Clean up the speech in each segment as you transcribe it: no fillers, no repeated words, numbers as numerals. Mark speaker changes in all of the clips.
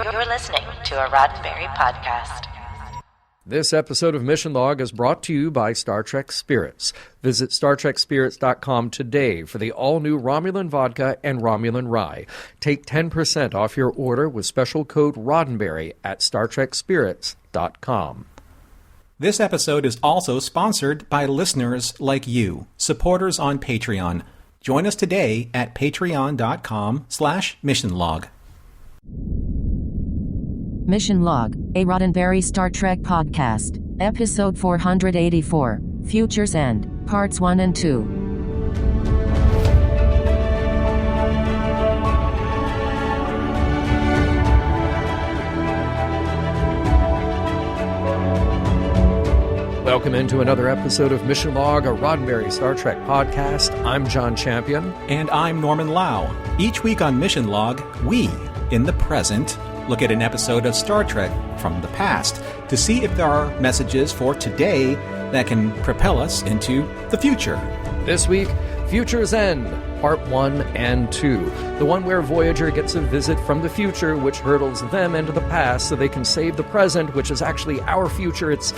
Speaker 1: You're listening to a Roddenberry podcast.
Speaker 2: This episode of Mission Log is brought to you by Star Trek Spirits. Visit StarTrekSpirits.com today for the all-new Romulan Vodka and Romulan Rye. Take 10% off your order with special code Roddenberry at StarTrekSpirits.com.
Speaker 3: This episode is also sponsored by listeners like you, supporters on Patreon. Join us today at patreon.com/missionlog.
Speaker 4: Mission Log, a Roddenberry Star Trek podcast, episode 484, Future's End, parts 1 and 2.
Speaker 2: Welcome into another episode of Mission Log, a Roddenberry Star Trek podcast. I'm John Champion.
Speaker 3: And I'm Norman Lau. Each week on Mission Log, we, in the present, look at an episode of Star Trek from the past to see if there are messages for today that can propel us into the future.
Speaker 2: This week, Future's End, Part 1 and 2. The one where Voyager gets a visit from the future, which hurtles them into the past so they can save the present, which is actually our future. It's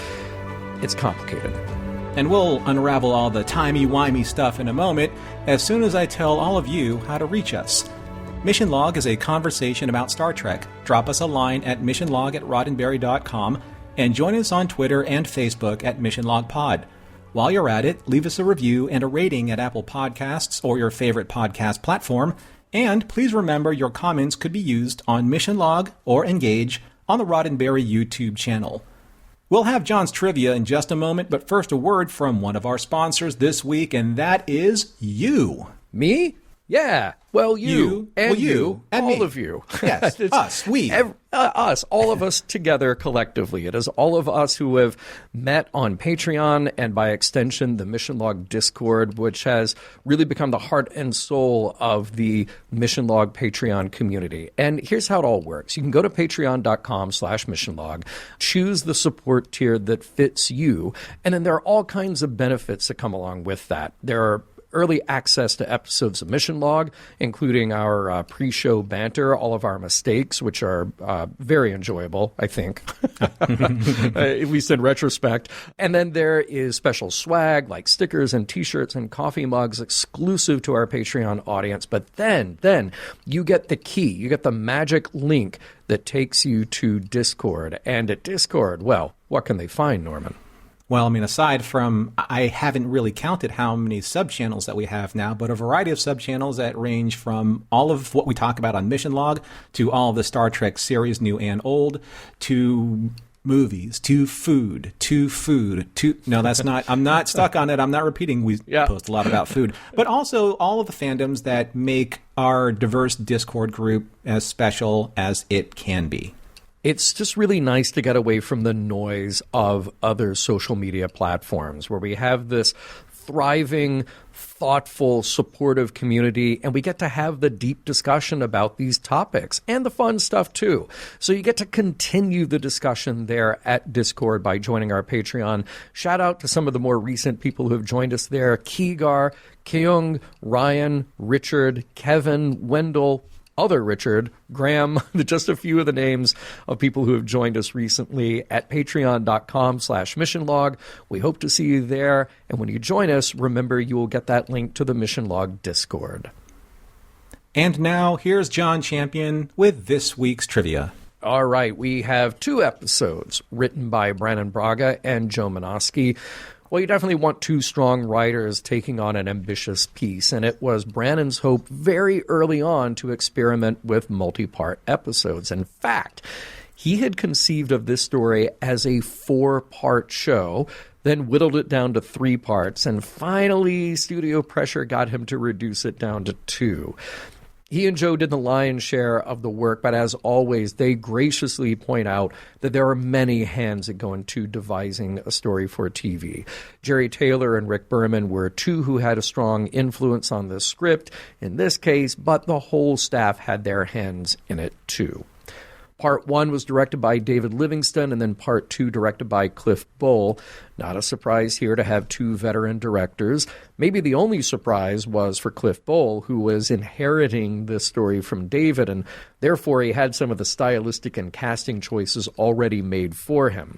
Speaker 2: complicated.
Speaker 3: And we'll unravel all the timey-wimey stuff in a moment as soon as I tell all of you how to reach us. Mission Log is a conversation about Star Trek. Drop us a line at missionlog@roddenberry.com and join us on Twitter and Facebook at MissionLogPod. While you're at it, leave us a review and a rating at Apple Podcasts or your favorite podcast platform. And please remember your comments could be used on Mission Log or Engage on the Roddenberry YouTube channel. We'll have John's trivia in just a moment, but first a word from one of our sponsors this week, and that is you.
Speaker 2: Me? Yeah. Well, you and
Speaker 3: and
Speaker 2: all
Speaker 3: me.
Speaker 2: of you.
Speaker 3: Yes, us, we.
Speaker 2: Us, all of us together collectively. It is all of us who have met on Patreon and by extension the Mission Log Discord, which has really become the heart and soul of the Mission Log Patreon community. And here's how it all works. You can go to patreon.com/missionlog, choose the support tier that fits you, and then there are all kinds of benefits that come along with that. There are early access to episodes of Mission Log, including our pre-show banter, all of our mistakes, which are very enjoyable, I think, at least in retrospect. And then there is special swag like stickers and T-shirts and coffee mugs exclusive to our Patreon audience. But then you get the key. You get the magic link that takes you to Discord. And at Discord, well, what can they find, Norman?
Speaker 3: Well, I mean, aside from, I haven't really counted how many sub-channels that we have now, but a variety of sub-channels that range from all of what we talk about on Mission Log to all of the Star Trek series, new and old, to movies, to food. No, that's not, I'm not stuck on it. I'm not repeating. We post a lot about food. But also all of the fandoms that make our diverse Discord group as special as it can be.
Speaker 2: It's just really nice to get away from the noise of other social media platforms where we have this thriving, thoughtful, supportive community, and we get to have the deep discussion about these topics and the fun stuff too. So you get to continue the discussion there at Discord by joining our Patreon. Shout out to some of the more recent people who have joined us there: Keegar, Keung, Ryan, Richard, Kevin, Wendell, other Richard, Graham, just a few of the names of people who have joined us recently at patreon.com/missionlog. We hope to see you there. And when you join us, remember you will get that link to the Mission Log Discord.
Speaker 3: And now here's John Champion with this week's trivia.
Speaker 2: All right, we have 2 episodes written by Brannon Braga and Joe Menosky. Well, you definitely want 2 strong writers taking on an ambitious piece, and it was Brannon's hope very early on to experiment with multi-part episodes. In fact, he had conceived of this story as a 4-part show, then whittled it down to 3 parts, and finally studio pressure got him to reduce it down to 2. He and Joe did the lion's share of the work, but as always, they graciously point out that there are many hands that go into devising a story for TV. Jerry Taylor and Rick Berman were 2 who had a strong influence on the script in this case, but the whole staff had their hands in it too. Part 1 was directed by David Livingston, and then Part 2 directed by Cliff Bole. Not a surprise here to have two veteran directors. Maybe the only surprise was for Cliff Bole, who was inheriting this story from David, and therefore he had some of the stylistic and casting choices already made for him.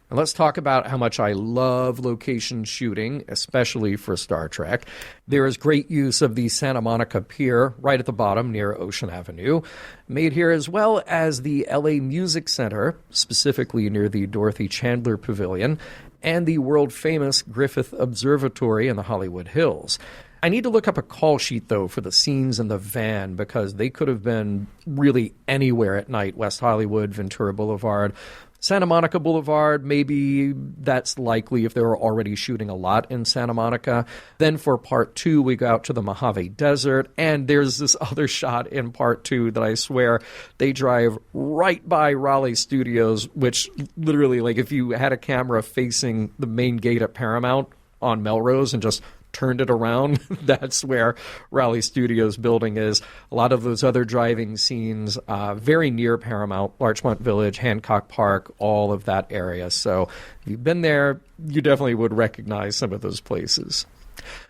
Speaker 2: And let's talk about how much I love location shooting, especially for Star Trek. There is great use of the Santa Monica Pier right at the bottom near Ocean Avenue, made here, as well as the LA Music Center, specifically near the Dorothy Chandler Pavilion, and the world-famous Griffith Observatory in the Hollywood Hills. I need to look up a call sheet, though, for the scenes in the van, because they could have been really anywhere at night. West Hollywood, Ventura Boulevard, Santa Monica Boulevard, maybe that's likely if they were already shooting a lot in Santa Monica. Then for Part 2, we go out to the Mojave Desert, and there's this other shot in Part 2 that I swear they drive right by Raleigh Studios, which literally, like, if you had a camera facing the main gate at Paramount on Melrose and just turned it around, that's where Raleigh Studios building is. A lot of those other driving scenes very near Paramount, Larchmont Village, Hancock Park, all of that area. So if you've been there, you definitely would recognize some of those places.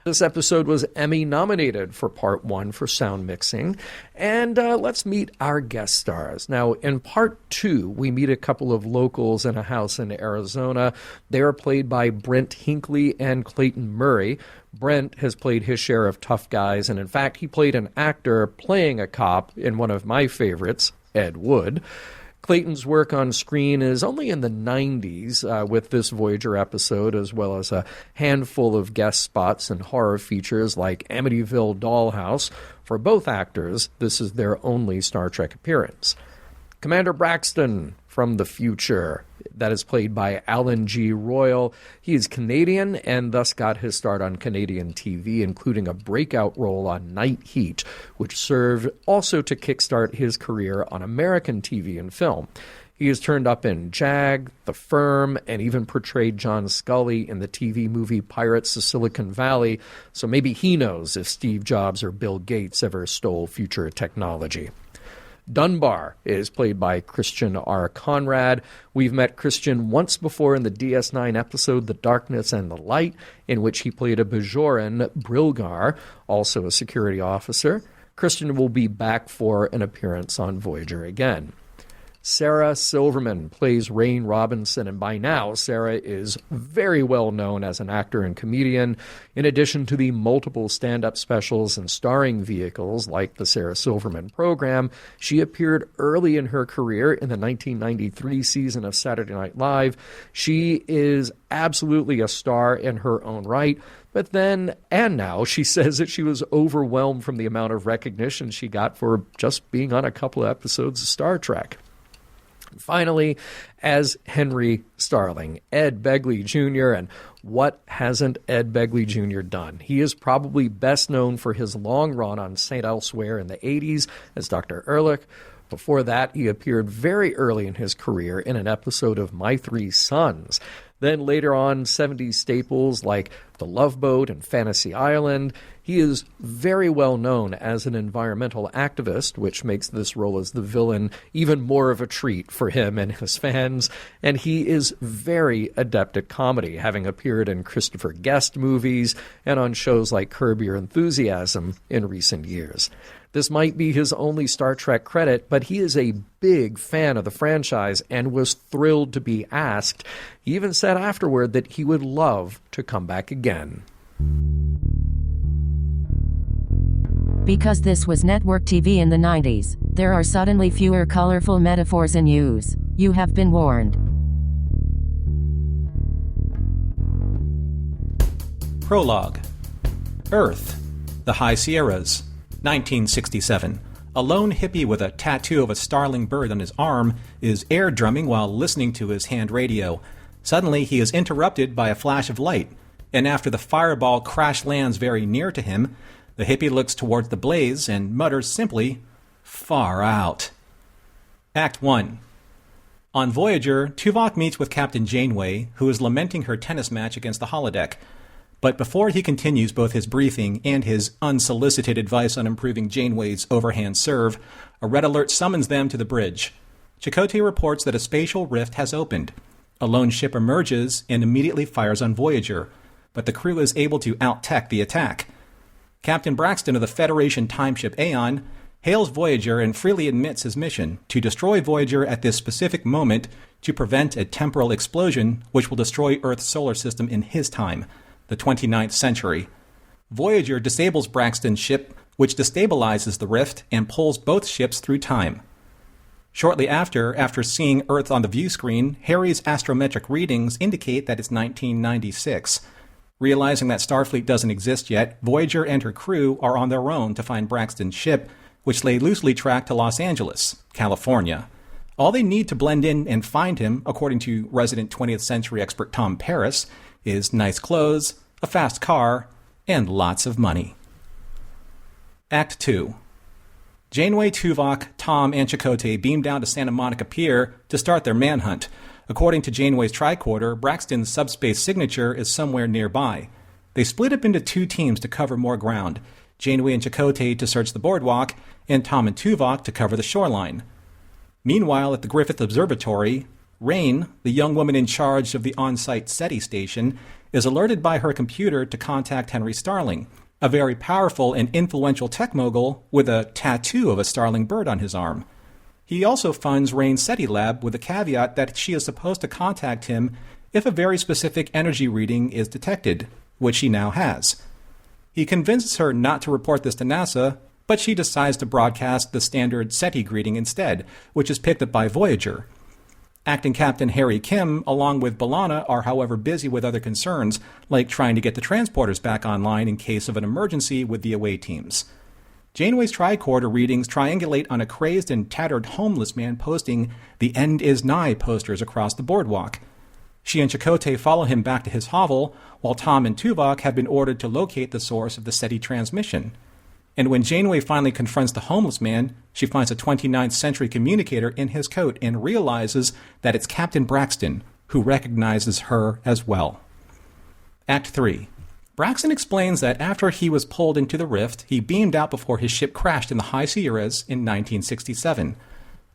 Speaker 2: This episode was Emmy nominated for Part 1 for sound mixing. And let's meet our guest stars. Now, in Part 2, we meet a couple of locals in a house in Arizona. They are played by Brent Hinckley and Clayton Murray. Brent has played his share of tough guys, and in fact, he played an actor playing a cop in one of my favorites, Ed Wood. Clayton's work on screen is only in the 90s with this Voyager episode, as well as a handful of guest spots and horror features like Amityville Dollhouse. For both actors, this is their only Star Trek appearance. Commander Braxton from the future, that is played by Alan G. Royal. He is Canadian and thus got his start on Canadian TV, including a breakout role on Night Heat, which served also to kickstart his career on American TV and film. He has turned up in JAG, The Firm, and even portrayed John Scully in the TV movie Pirates of Silicon Valley, so maybe he knows if Steve Jobs or Bill Gates ever stole future technology. Dunbar is played by Christian R. Conrad. We've met Christian once before in the DS9 episode The Darkness and the Light, in which he played a Bajoran, Brilgar, also a security officer. Christian will be back for an appearance on Voyager again. Sarah Silverman plays Rain Robinson, and by now Sarah is very well known as an actor and comedian. In addition to the multiple stand-up specials and starring vehicles like the Sarah Silverman program, she appeared early in her career in the 1993 season of Saturday Night Live. She is absolutely a star in her own right. But then, and now, she says that she was overwhelmed from the amount of recognition she got for just being on a couple of episodes of Star Trek. Finally, as Henry Starling, Ed Begley Jr., and what hasn't Ed Begley Jr. done? He is probably best known for his long run on St. Elsewhere in the 80s as Dr. Ehrlich. Before that, he appeared very early in his career in an episode of My Three Sons. Then later on, 70s staples like The Love Boat and Fantasy Island. He is very well known as an environmental activist, which makes this role as the villain even more of a treat for him and his fans. And he is very adept at comedy, having appeared in Christopher Guest movies and on shows like Curb Your Enthusiasm in recent years. This might be his only Star Trek credit, but he is a big fan of the franchise and was thrilled to be asked. He even said afterward that he would love to come back again.
Speaker 4: Because this was network TV in the 90s, there are suddenly fewer colorful metaphors in use. You have been warned.
Speaker 3: Prologue. Earth. The High Sierras. 1967. A lone hippie with a tattoo of a starling bird on his arm is air drumming while listening to his hand radio. Suddenly, he is interrupted by a flash of light, and after the fireball crash lands very near to him, the hippie looks towards the blaze and mutters simply, "Far out." Act 1. On Voyager, Tuvok meets with Captain Janeway, who is lamenting her tennis match against the holodeck. But before he continues both his briefing and his unsolicited advice on improving Janeway's overhand serve, a red alert summons them to the bridge. Chakotay reports that a spatial rift has opened. A lone ship emerges and immediately fires on Voyager, but the crew is able to out-tech the attack. Captain Braxton of the Federation timeship Aeon hails Voyager and freely admits his mission to destroy Voyager at this specific moment to prevent a temporal explosion which will destroy Earth's solar system in his time, the 29th century. Voyager disables Braxton's ship, which destabilizes the rift and pulls both ships through time. Shortly after seeing Earth on the view screen, Harry's astrometric readings indicate that it's 1996. Realizing that Starfleet doesn't exist yet, Voyager and her crew are on their own to find Braxton's ship, which lay loosely tracked to Los Angeles, California. All they need to blend in and find him, according to resident 20th century expert Tom Paris, is nice clothes, a fast car, and lots of money. Act 2. Janeway, Tuvok, Tom, and Chakotay beam down to Santa Monica Pier to start their manhunt. According to Janeway's tricorder, Braxton's subspace signature is somewhere nearby. They split up into two teams to cover more ground, Janeway and Chakotay to search the boardwalk, and Tom and Tuvok to cover the shoreline. Meanwhile, at the Griffith Observatory, Rain, the young woman in charge of the on-site SETI station, is alerted by her computer to contact Henry Starling, a very powerful and influential tech mogul with a tattoo of a starling bird on his arm. He also funds Rain's SETI lab with the caveat that she is supposed to contact him if a very specific energy reading is detected, which she now has. He convinces her not to report this to NASA, but she decides to broadcast the standard SETI greeting instead, which is picked up by Voyager. Acting Captain Harry Kim, along with B'Elanna, are however busy with other concerns, like trying to get the transporters back online in case of an emergency with the away teams. Janeway's tricorder readings triangulate on a crazed and tattered homeless man posting "The End is Nigh" posters across the boardwalk. She and Chakotay follow him back to his hovel, while Tom and Tuvok have been ordered to locate the source of the SETI transmission. And when Janeway finally confronts the homeless man, she finds a 29th century communicator in his coat and realizes that it's Captain Braxton, who recognizes her as well. Act 3. Braxton explains that after he was pulled into the rift, he beamed out before his ship crashed in the High Sierras in 1967.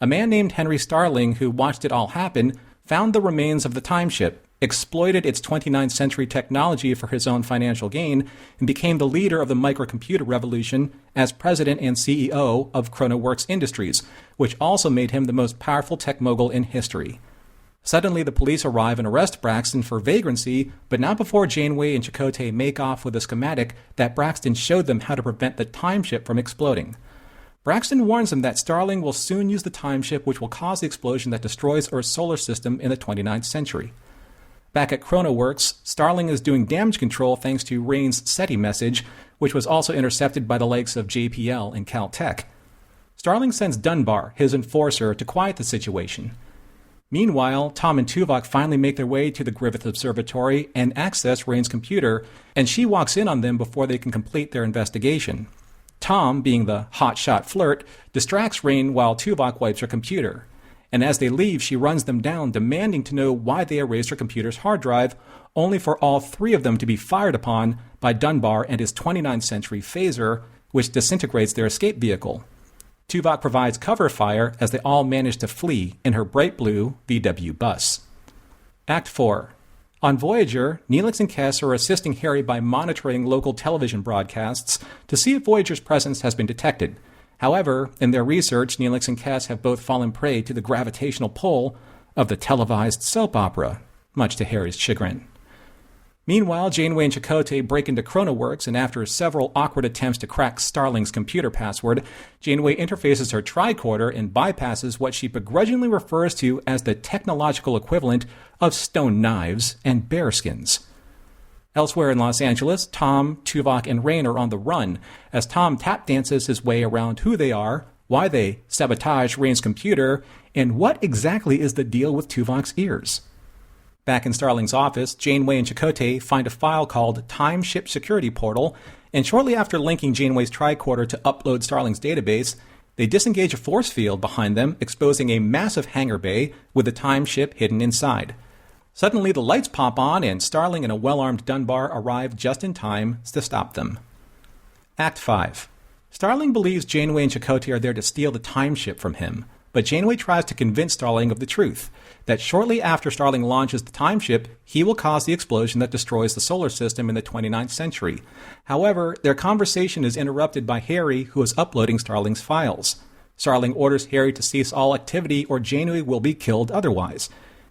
Speaker 3: A man named Henry Starling, who watched it all happen, found the remains of the timeship, exploited its 29th century technology for his own financial gain, and became the leader of the microcomputer revolution as president and CEO of ChronoWorks Industries, which also made him the most powerful tech mogul in history. Suddenly, the police arrive and arrest Braxton for vagrancy, but not before Janeway and Chakotay make off with a schematic that Braxton showed them how to prevent the timeship from exploding. Braxton warns them that Starling will soon use the timeship, which will cause the explosion that destroys Earth's solar system in the 29th century. Back at ChronoWorks, Starling is doing damage control thanks to Rain's SETI message, which was also intercepted by the likes of JPL and Caltech. Starling sends Dunbar, his enforcer, to quiet the situation. Meanwhile, Tom and Tuvok finally make their way to the Griffith Observatory and access Rain's computer, and she walks in on them before they can complete their investigation. Tom, being the hotshot flirt, distracts Rain while Tuvok wipes her computer. And as they leave, she runs them down, demanding to know why they erased her computer's hard drive, only for all three of them to be fired upon by Dunbar and his 29th century phaser, which disintegrates their escape vehicle. Tuvok provides cover fire as they all manage to flee in her bright blue VW bus. Act 4. On Voyager, Neelix and Kes are assisting Harry by monitoring local television broadcasts to see if Voyager's presence has been detected. However, in their research, Neelix and Kes have both fallen prey to the gravitational pull of the televised soap opera, much to Harry's chagrin. Meanwhile, Janeway and Chakotay break into ChronoWorks, and after several awkward attempts to crack Starling's computer password, Janeway interfaces her tricorder and bypasses what she begrudgingly refers to as the technological equivalent of stone knives and bearskins. Elsewhere in Los Angeles, Tom, Tuvok, and Rain are on the run, as Tom tap dances his way around who they are, why they sabotage Rain's computer, and what exactly is the deal with Tuvok's ears. Back in Starling's office, Janeway and Chakotay find a file called Time Ship Security Portal, and shortly after linking Janeway's tricorder to upload Starling's database, they disengage a force field behind them, exposing a massive hangar bay with the time ship hidden inside. Suddenly, the lights pop on, and Starling and a well-armed Dunbar arrive just in time to stop them. Act 5. Starling believes Janeway and Chakotay are there to steal the time ship from him, but Janeway tries to convince Starling of the truth, that shortly after Starling launches the time ship, he will cause the explosion that destroys the solar system in the 29th century. However, their conversation is interrupted by Harry, who is uploading Starling's files. Starling orders Harry to cease all activity or Janeway will be killed otherwise.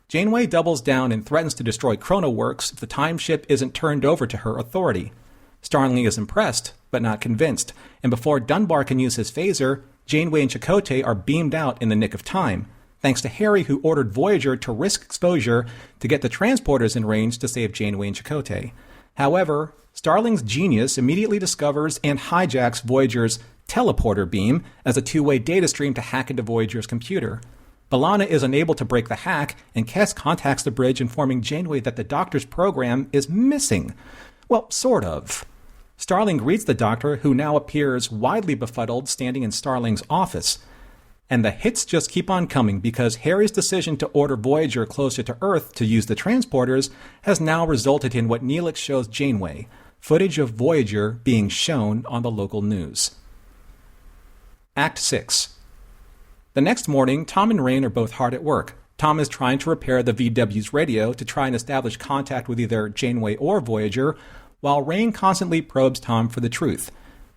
Speaker 3: Janeway doubles down and threatens to destroy ChronoWorks if the time ship isn't turned over to her authority. Starling is impressed, but not convinced, and before Dunbar can use his phaser, Janeway and Chakotay are beamed out in the nick of time, thanks to Harry, who ordered Voyager to risk exposure to get the transporters in range to save Janeway and Chakotay. However, Starling's genius immediately discovers and hijacks Voyager's teleporter beam as a two-way data stream to hack into Voyager's computer. B'Elanna is unable to break the hack, and Kes contacts the bridge informing Janeway that the Doctor's program is missing. Well, sort of. Starling greets the Doctor, who now appears widely befuddled standing in Starling's office. And the hits just keep on coming because Harry's decision to order Voyager closer to Earth to use the transporters has now resulted in what Neelix shows Janeway, footage of Voyager being shown on the local news. Act 6. The next morning, Tom and Rain are both hard at work. Tom is trying to repair the VW's radio to try and establish contact with either Janeway or Voyager, while Rain constantly probes Tom for the truth.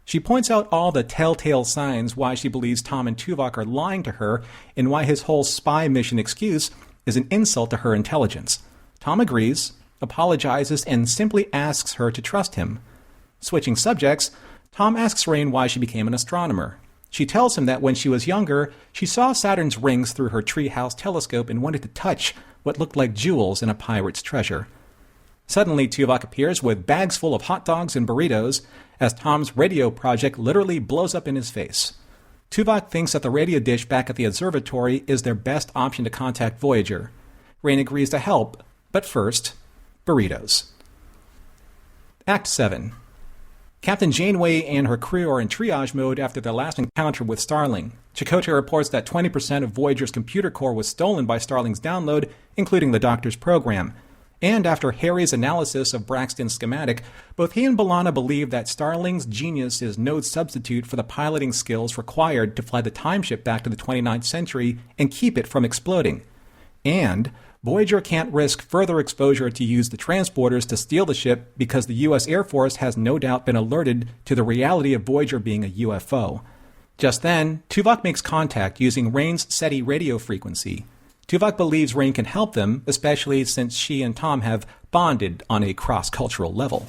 Speaker 3: She points out all the telltale signs why she believes Tom and Tuvok are lying to her and why his whole spy mission excuse is an insult to her intelligence. Tom agrees, apologizes, and simply asks her to trust him. Switching subjects, Tom asks Rain why she became an astronomer. She tells him that when she was younger, she saw Saturn's rings through her treehouse telescope and wanted to touch what looked like jewels in a pirate's treasure. Suddenly, Tuvok appears with bags full of hot dogs and burritos as Tom's radio project literally blows up in his face. Tuvok thinks that the radio dish back at the observatory is their best option to contact Voyager. Rain agrees to help, but first, burritos. Act 7. Captain Janeway and her crew are in triage mode after their last encounter with Starling. Chakotay reports that 20% of Voyager's computer core was stolen by Starling's download, including the Doctor's program. And after Harry's analysis of Braxton's schematic, both he and B'Elanna believe that Starling's genius is no substitute for the piloting skills required to fly the timeship back to the 29th century and keep it from exploding. And Voyager can't risk further exposure to use the transporters to steal the ship because the U.S. Air Force has no doubt been alerted to the reality of Voyager being a UFO. Just then, Tuvok makes contact using Rain's SETI radio frequency. Tuvok believes Rain can help them, especially since she and Tom have bonded on a cross-cultural level.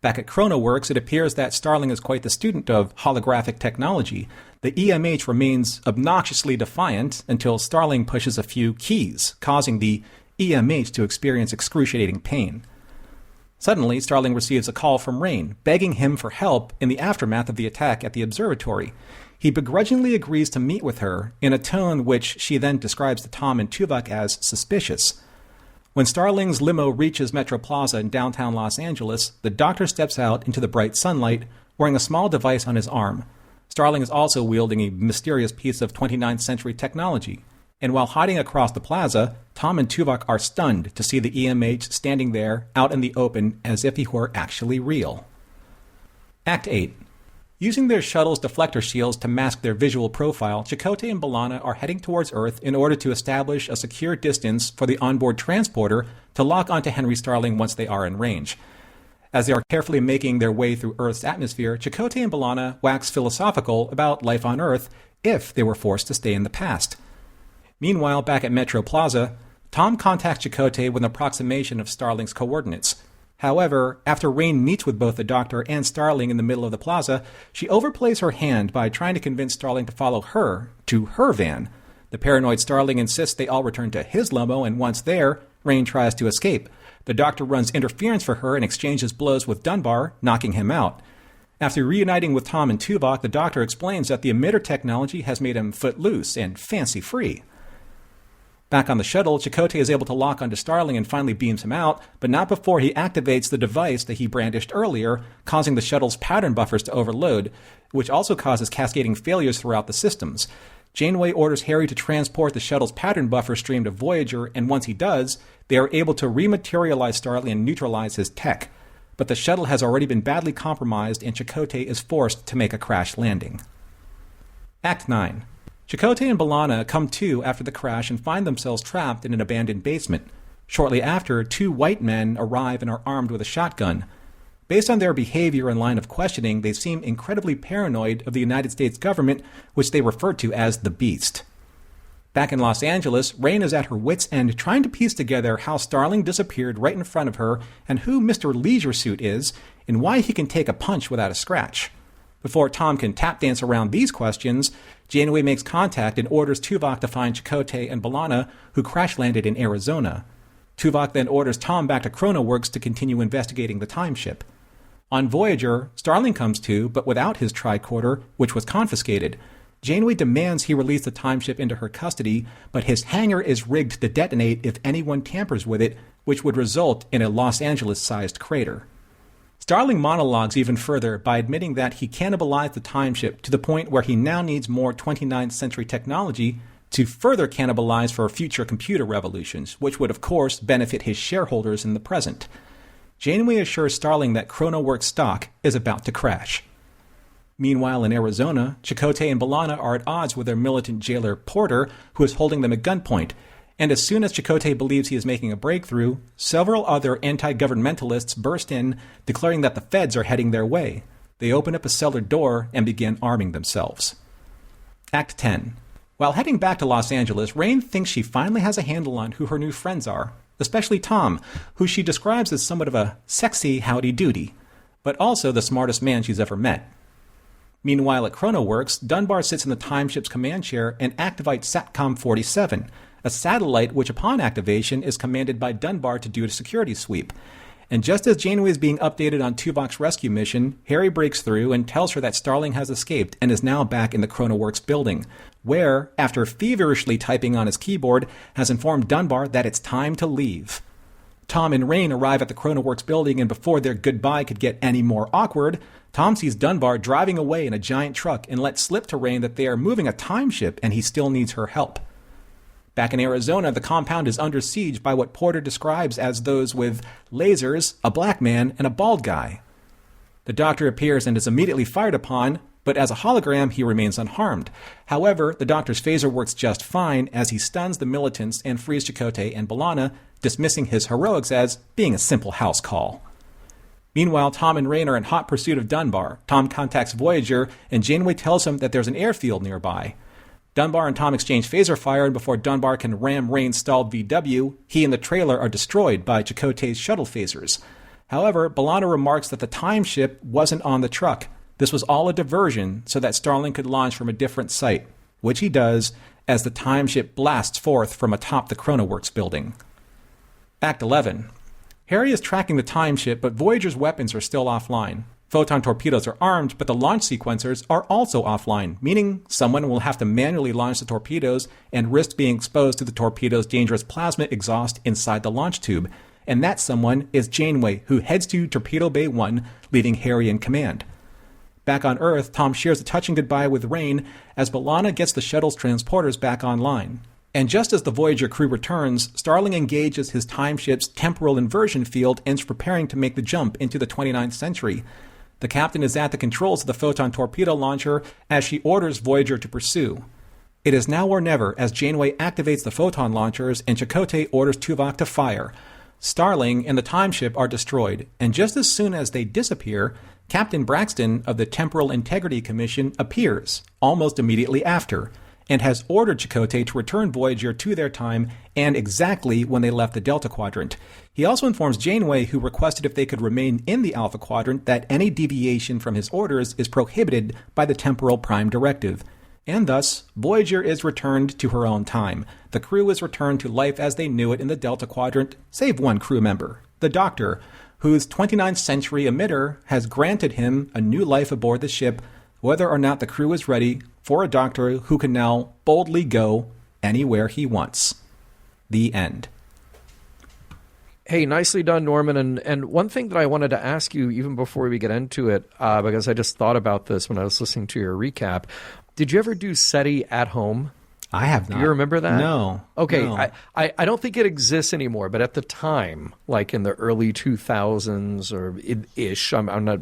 Speaker 3: Back at ChronoWorks, it appears that Starling is quite the student of holographic technology. The EMH remains obnoxiously defiant until Starling pushes a few keys, causing the EMH to experience excruciating pain. Suddenly, Starling receives a call from Rain, begging him for help in the aftermath of the attack at the observatory. He begrudgingly agrees to meet with her, in a tone which she then describes to Tom and Tuvok as suspicious. When Starling's limo reaches Metro Plaza in downtown Los Angeles, the Doctor steps out into the bright sunlight, wearing a small device on his arm. Starling is also wielding a mysterious piece of 29th century technology. And while hiding across the plaza, Tom and Tuvok are stunned to see the EMH standing there, out in the open, as if he were actually real. Act 8. Using their shuttle's deflector shields to mask their visual profile, Chakotay and B'Elanna are heading towards Earth in order to establish a secure distance for the onboard transporter to lock onto Henry Starling once they are in range. As they are carefully making their way through Earth's atmosphere, Chakotay and B'Elanna wax philosophical about life on Earth if they were forced to stay in the past. Meanwhile, back at Metro Plaza, Tom contacts Chakotay with an approximation of Starling's coordinates. However, after Rain meets with both the Doctor and Starling in the middle of the plaza, she overplays her hand by trying to convince Starling to follow her to her van. The paranoid Starling insists they all return to his limo, and once there, Rain tries to escape. The Doctor runs interference for her and exchanges blows with Dunbar, knocking him out. After reuniting with Tom and Tuvok, the Doctor explains that the emitter technology has made him footloose and fancy-free. Back on the shuttle, Chakotay is able to lock onto Starling and finally beams him out, but not before he activates the device that he brandished earlier, causing the shuttle's pattern buffers to overload, which also causes cascading failures throughout the systems. Janeway orders Harry to transport the shuttle's pattern buffer stream to Voyager, and once he does, they are able to rematerialize Starling and neutralize his tech. But the shuttle has already been badly compromised, and Chakotay is forced to make a crash landing. Act 9. Chakotay and B'Elanna come to after the crash and find themselves trapped in an abandoned basement. Shortly after, 2 white men arrive and are armed with a shotgun. Based on their behavior and line of questioning, they seem incredibly paranoid of the United States government, which they refer to as the Beast. Back in Los Angeles, Rain is at her wit's end trying to piece together how Starling disappeared right in front of her and who Mr. Leisure Suit is and why he can take a punch without a scratch. Before Tom can tap dance around these questions, Janeway makes contact and orders Tuvok to find Chakotay and B'Elanna, who crash-landed in Arizona. Tuvok then orders Tom back to ChronoWorks to continue investigating the timeship. On Voyager, Starling comes to, but without his tricorder, which was confiscated. Janeway demands he release the timeship into her custody, but his hangar is rigged to detonate if anyone tampers with it, which would result in a Los Angeles-sized crater. Starling monologues even further by admitting that he cannibalized the timeship to the point where he now needs more 29th century technology to further cannibalize for future computer revolutions, which would of course benefit his shareholders in the present. Janeway assures Starling that ChronoWorks stock is about to crash. Meanwhile, in Arizona, Chakotay and B'Elanna are at odds with their militant jailer Porter, who is holding them at gunpoint. And as soon as Chakotay believes he is making a breakthrough, several other anti-governmentalists burst in, declaring that the feds are heading their way. They open up a cellar door and begin arming themselves. Act 10. While heading back to Los Angeles, Rain thinks she finally has a handle on who her new friends are, especially Tom, who she describes as somewhat of a sexy howdy-doody, but also the smartest man she's ever met. Meanwhile, at ChronoWorks, Dunbar sits in the timeship's command chair and activates Satcom 47, a satellite which upon activation is commanded by Dunbar to do a security sweep. And just as Janeway is being updated on Tuvok's rescue mission, Harry breaks through and tells her that Starling has escaped and is now back in the ChronoWorks building, where, after feverishly typing on his keyboard, has informed Dunbar that it's time to leave. Tom and Rain arrive at the ChronoWorks building, and before their goodbye could get any more awkward, Tom sees Dunbar driving away in a giant truck and lets slip to Rain that they are moving a timeship and he still needs her help. Back in Arizona, the compound is under siege by what Porter describes as those with lasers, a black man, and a bald guy. The Doctor appears and is immediately fired upon, but as a hologram, he remains unharmed. However, the Doctor's phaser works just fine as he stuns the militants and frees Chakotay and B'Elanna, dismissing his heroics as being a simple house call. Meanwhile, Tom and Rain are in hot pursuit of Dunbar. Tom contacts Voyager, and Janeway tells him that there's an airfield nearby. Dunbar and Tom exchange phaser fire, and before Dunbar can ram Rain's stalled VW, he and the trailer are destroyed by Chakotay's shuttle phasers. However, B'Elanna remarks that the timeship wasn't on the truck. This was all a diversion so that Starling could launch from a different site, which he does as the timeship blasts forth from atop the ChronoWorks building. Act 11. Harry is tracking the timeship, but Voyager's weapons are still offline. Photon torpedoes are armed, but the launch sequencers are also offline, meaning someone will have to manually launch the torpedoes and risk being exposed to the torpedo's dangerous plasma exhaust inside the launch tube. And that someone is Janeway, who heads to Torpedo Bay 1, leaving Harry in command. Back on Earth, Tom shares a touching goodbye with Rain as B'Elanna gets the shuttle's transporters back online. And just as the Voyager crew returns, Starling engages his timeship's temporal inversion field and is preparing to make the jump into the 29th century. The captain is at the controls of the photon torpedo launcher as she orders Voyager to pursue. It is now or never as Janeway activates the photon launchers and Chakotay orders Tuvok to fire. Starling and the timeship are destroyed, and just as soon as they disappear, Captain Braxton of the Temporal Integrity Commission appears, almost immediately after, and has ordered Chakotay to return Voyager to their time and exactly when they left the Delta Quadrant. He also informs Janeway, who requested if they could remain in the Alpha Quadrant, that any deviation from his orders is prohibited by the Temporal Prime Directive. And thus, Voyager is returned to her own time. The crew is returned to life as they knew it in the Delta Quadrant, save one crew member, the Doctor, whose 29th century emitter has granted him a new life aboard the ship, whether or not the crew is ready for a Doctor who can now boldly go anywhere he wants. The end.
Speaker 2: Hey, nicely done, Norman. And one thing that I wanted to ask you, even before we get into it, because I just thought about this when I was listening to your recap, did you ever do SETI at home?
Speaker 3: I have not.
Speaker 2: Do you remember that?
Speaker 3: No.
Speaker 2: Okay,
Speaker 3: no.
Speaker 2: I don't think it exists anymore, but at the time, like in the early 2000s or ish, I'm not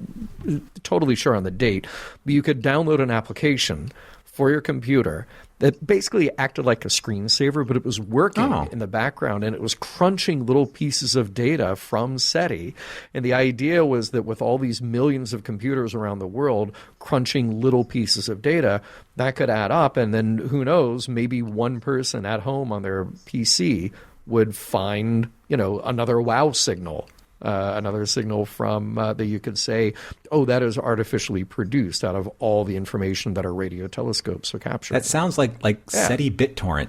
Speaker 2: totally sure on the date, but you could download an application for your computer that basically acted like a screensaver, but it was working in the background, and it was crunching little pieces of data from SETI. And the idea was that with all these millions of computers around the world crunching little pieces of data, that could add up, and then who knows, maybe one person at home on their PC would find, another wow signal. Another signal from that you could say, oh, that is artificially produced out of all the information that our radio telescopes are capturing.
Speaker 3: That sounds like SETI BitTorrent.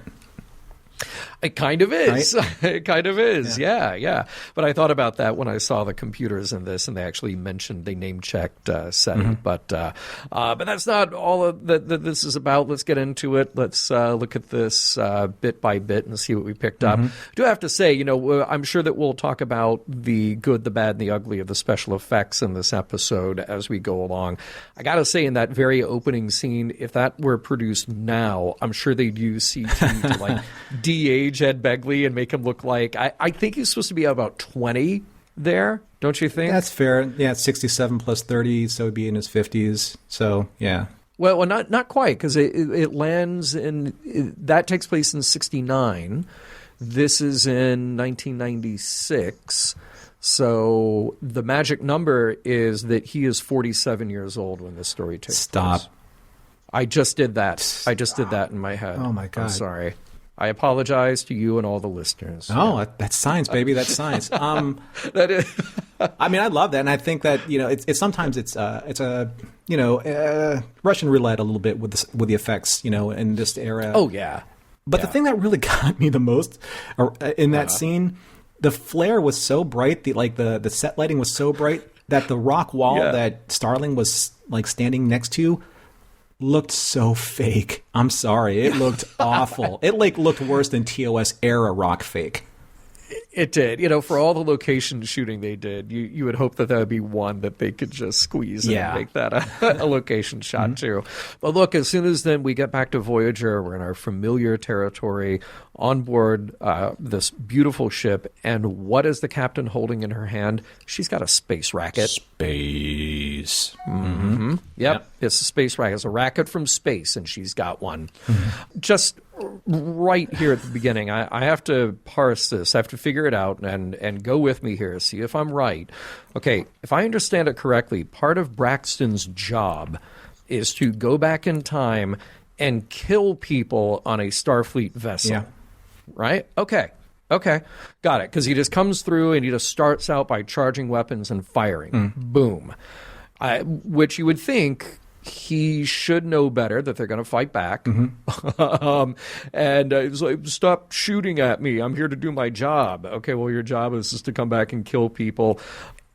Speaker 2: It kind of is. Right? It kind of is.
Speaker 3: Yeah.
Speaker 2: Yeah. But I thought about that when I saw the computers in this, and they actually mentioned, they name-checked SETI. Mm-hmm. But that's not all that this is about. Let's get into it. Let's look at this bit by bit and see what we picked up. I do have to say, I'm sure that we'll talk about the good, the bad, and the ugly of the special effects in this episode as we go along. I got to say, in that very opening scene, if that were produced now, I'm sure they'd use CG to de-age Ed Begley and make him look like, I think he's supposed to be about 20 there, don't you think?
Speaker 3: That's fair. Yeah, it's 67 plus 30, so he'd be in his 50s. So, yeah.
Speaker 2: Well, not quite, because it lands that takes place in 69. This is in 1996. So the magic number is that he is 47 years old when this story takes place. I just did that. I just did that in my head.
Speaker 3: Oh, my God.
Speaker 2: I'm sorry. I apologize to you and all the listeners.
Speaker 3: Oh, that's science, baby. That's science.
Speaker 2: That is.
Speaker 3: I mean, I love that, and I think that it's sometimes it's a Russian roulette a little bit with the effects, in this era.
Speaker 2: Oh yeah.
Speaker 3: But the thing that really got me the most in that scene, the flare was so bright, the set lighting was so bright that the rock wall that Starling was standing next to looked so fake. I'm sorry. It looked awful. It looked worse than TOS era rock fake.
Speaker 2: It did. For all the location shooting they did, you would hope that would be one that they could just squeeze and make that a location shot too. But look, as soon as then we get back to Voyager, we're in our familiar territory on board this beautiful ship. And what is the captain holding in her hand? She's got a space racket.
Speaker 3: Space.
Speaker 2: Yep. It's a space racket. It's a racket from space, and she's got one. Just right here at the beginning, I have to parse this. I have to figure it out and go with me here, see if I'm right. Okay, if I understand it correctly, part of Braxton's job is to go back in time and kill people on a Starfleet vessel. Yeah. Right? Okay, got it. Because he just comes through and he just starts out by charging weapons and firing. Boom. Which you would think he should know better, that they're going to fight back. And he's like, stop shooting at me. I'm here to do my job. Okay, well, your job is just to come back and kill people.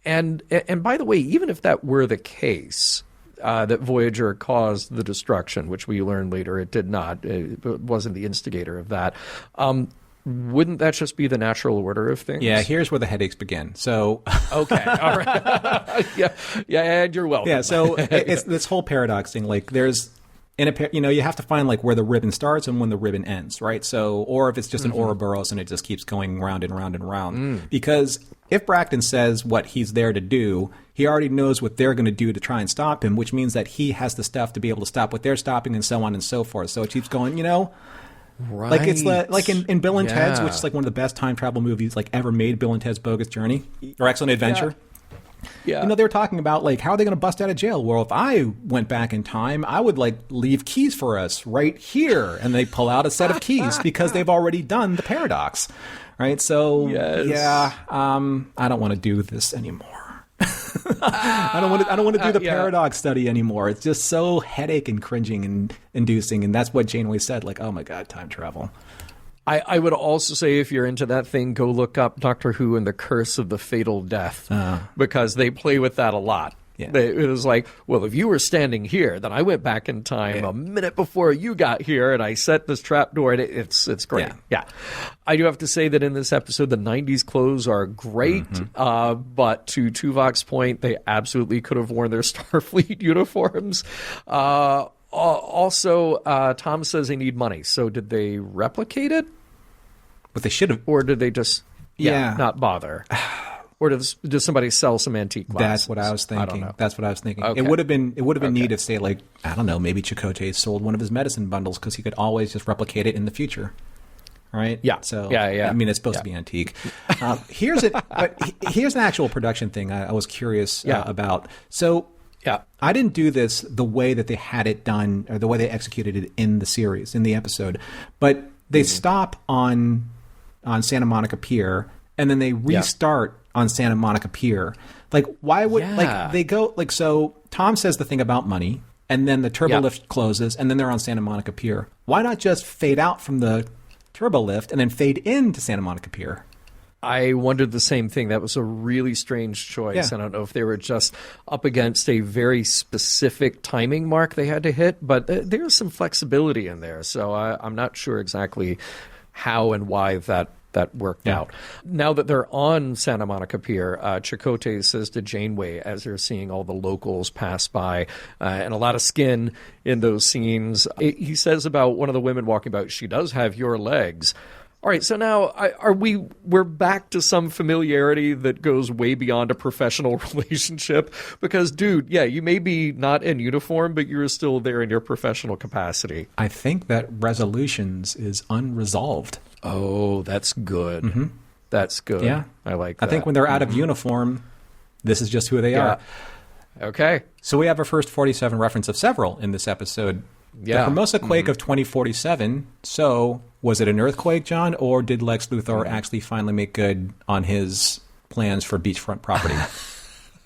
Speaker 2: And by the way, even if that were the case, that Voyager caused the destruction, which we learned later it did not. It wasn't the instigator of that. Wouldn't that just be the natural order of things?
Speaker 3: Yeah, here's where the headaches begin. So
Speaker 2: okay, all right. yeah, and you're welcome.
Speaker 3: Yeah, so it's this whole paradox thing. There's you have to find where the ribbon starts and when the ribbon ends, right? So, or if it's just an Ouroboros and it just keeps going round and round and round. Because if Braxton says what he's there to do, he already knows what they're going to do to try and stop him, which means that he has the stuff to be able to stop what they're stopping, and so on and so forth. So it keeps going,
Speaker 2: Right.
Speaker 3: It's in Bill and Ted's, which is one of the best time travel movies ever made, Bill and Ted's Bogus Journey or Excellent Adventure.
Speaker 2: Yeah.
Speaker 3: They were talking about how are they going to bust out of jail? Well, if I went back in time, I would leave keys for us right here, and they pull out a set of keys because they've already done the paradox, right? So I don't want to do this anymore. I don't want to do the paradox study anymore. It's just so headache and cringing and inducing, and that's what Janeway said. Oh my God, time travel.
Speaker 2: I would also say, if you're into that thing, go look up Doctor Who and the Curse of the Fatal Death, because they play with that a lot. Yeah. It was well, if you were standing here, then I went back in time a minute before you got here, and I set this trap door, and it's great. Yeah. I do have to say that in this episode, the 90s clothes are great, but to Tuvok's point, they absolutely could have worn their Starfleet uniforms. Also, Tom says they need money, so did they replicate it?
Speaker 3: But they should have.
Speaker 2: Or did they just not bother? Or does somebody sell some antique glasses?
Speaker 3: That's what I was thinking.
Speaker 2: I don't know.
Speaker 3: That's what I was thinking.
Speaker 2: Okay.
Speaker 3: It would have been neat if, say, like, I don't know, maybe Chakotay sold one of his medicine bundles because he could always just replicate it in the future. Right?
Speaker 2: Yeah.
Speaker 3: So,
Speaker 2: yeah.
Speaker 3: I mean, it's supposed to be antique. Here's an actual production thing I was curious about. So, I didn't do this the way that they had it done or the way they executed it in the series, in the episode, but they stop on Santa Monica Pier and then they restart on Santa Monica Pier. Like, why would like they go like so? Tom says the thing about money, and then the turbo lift closes, and then they're on Santa Monica Pier. Why not just fade out from the turbo lift and then fade into Santa Monica Pier?
Speaker 2: I wondered the same thing. That was a really strange choice.
Speaker 3: Yeah.
Speaker 2: I don't know if they were just up against a very specific timing mark they had to hit, but there's some flexibility in there. So I'm not sure exactly how and why that worked out. Now that they're on Santa Monica Pier, Chakotay says to Janeway as they're seeing all the locals pass by, and a lot of skin in those scenes. He says about one of the women walking by, she does have your legs. All right, so now we're back to some familiarity that goes way beyond a professional relationship because, dude, you may be not in uniform, but you're still there in your professional capacity.
Speaker 3: I think that Resolutions is unresolved.
Speaker 2: Oh, that's good. Mm-hmm. That's good.
Speaker 3: Yeah.
Speaker 2: I like that.
Speaker 3: I think when they're out of uniform, this is just who they are.
Speaker 2: Okay.
Speaker 3: So we have our first 47 reference of several in this episode.
Speaker 2: Yeah.
Speaker 3: The Hermosa quake of 2047. So was it an earthquake, John, or did Lex Luthor actually finally make good on his plans for beachfront property?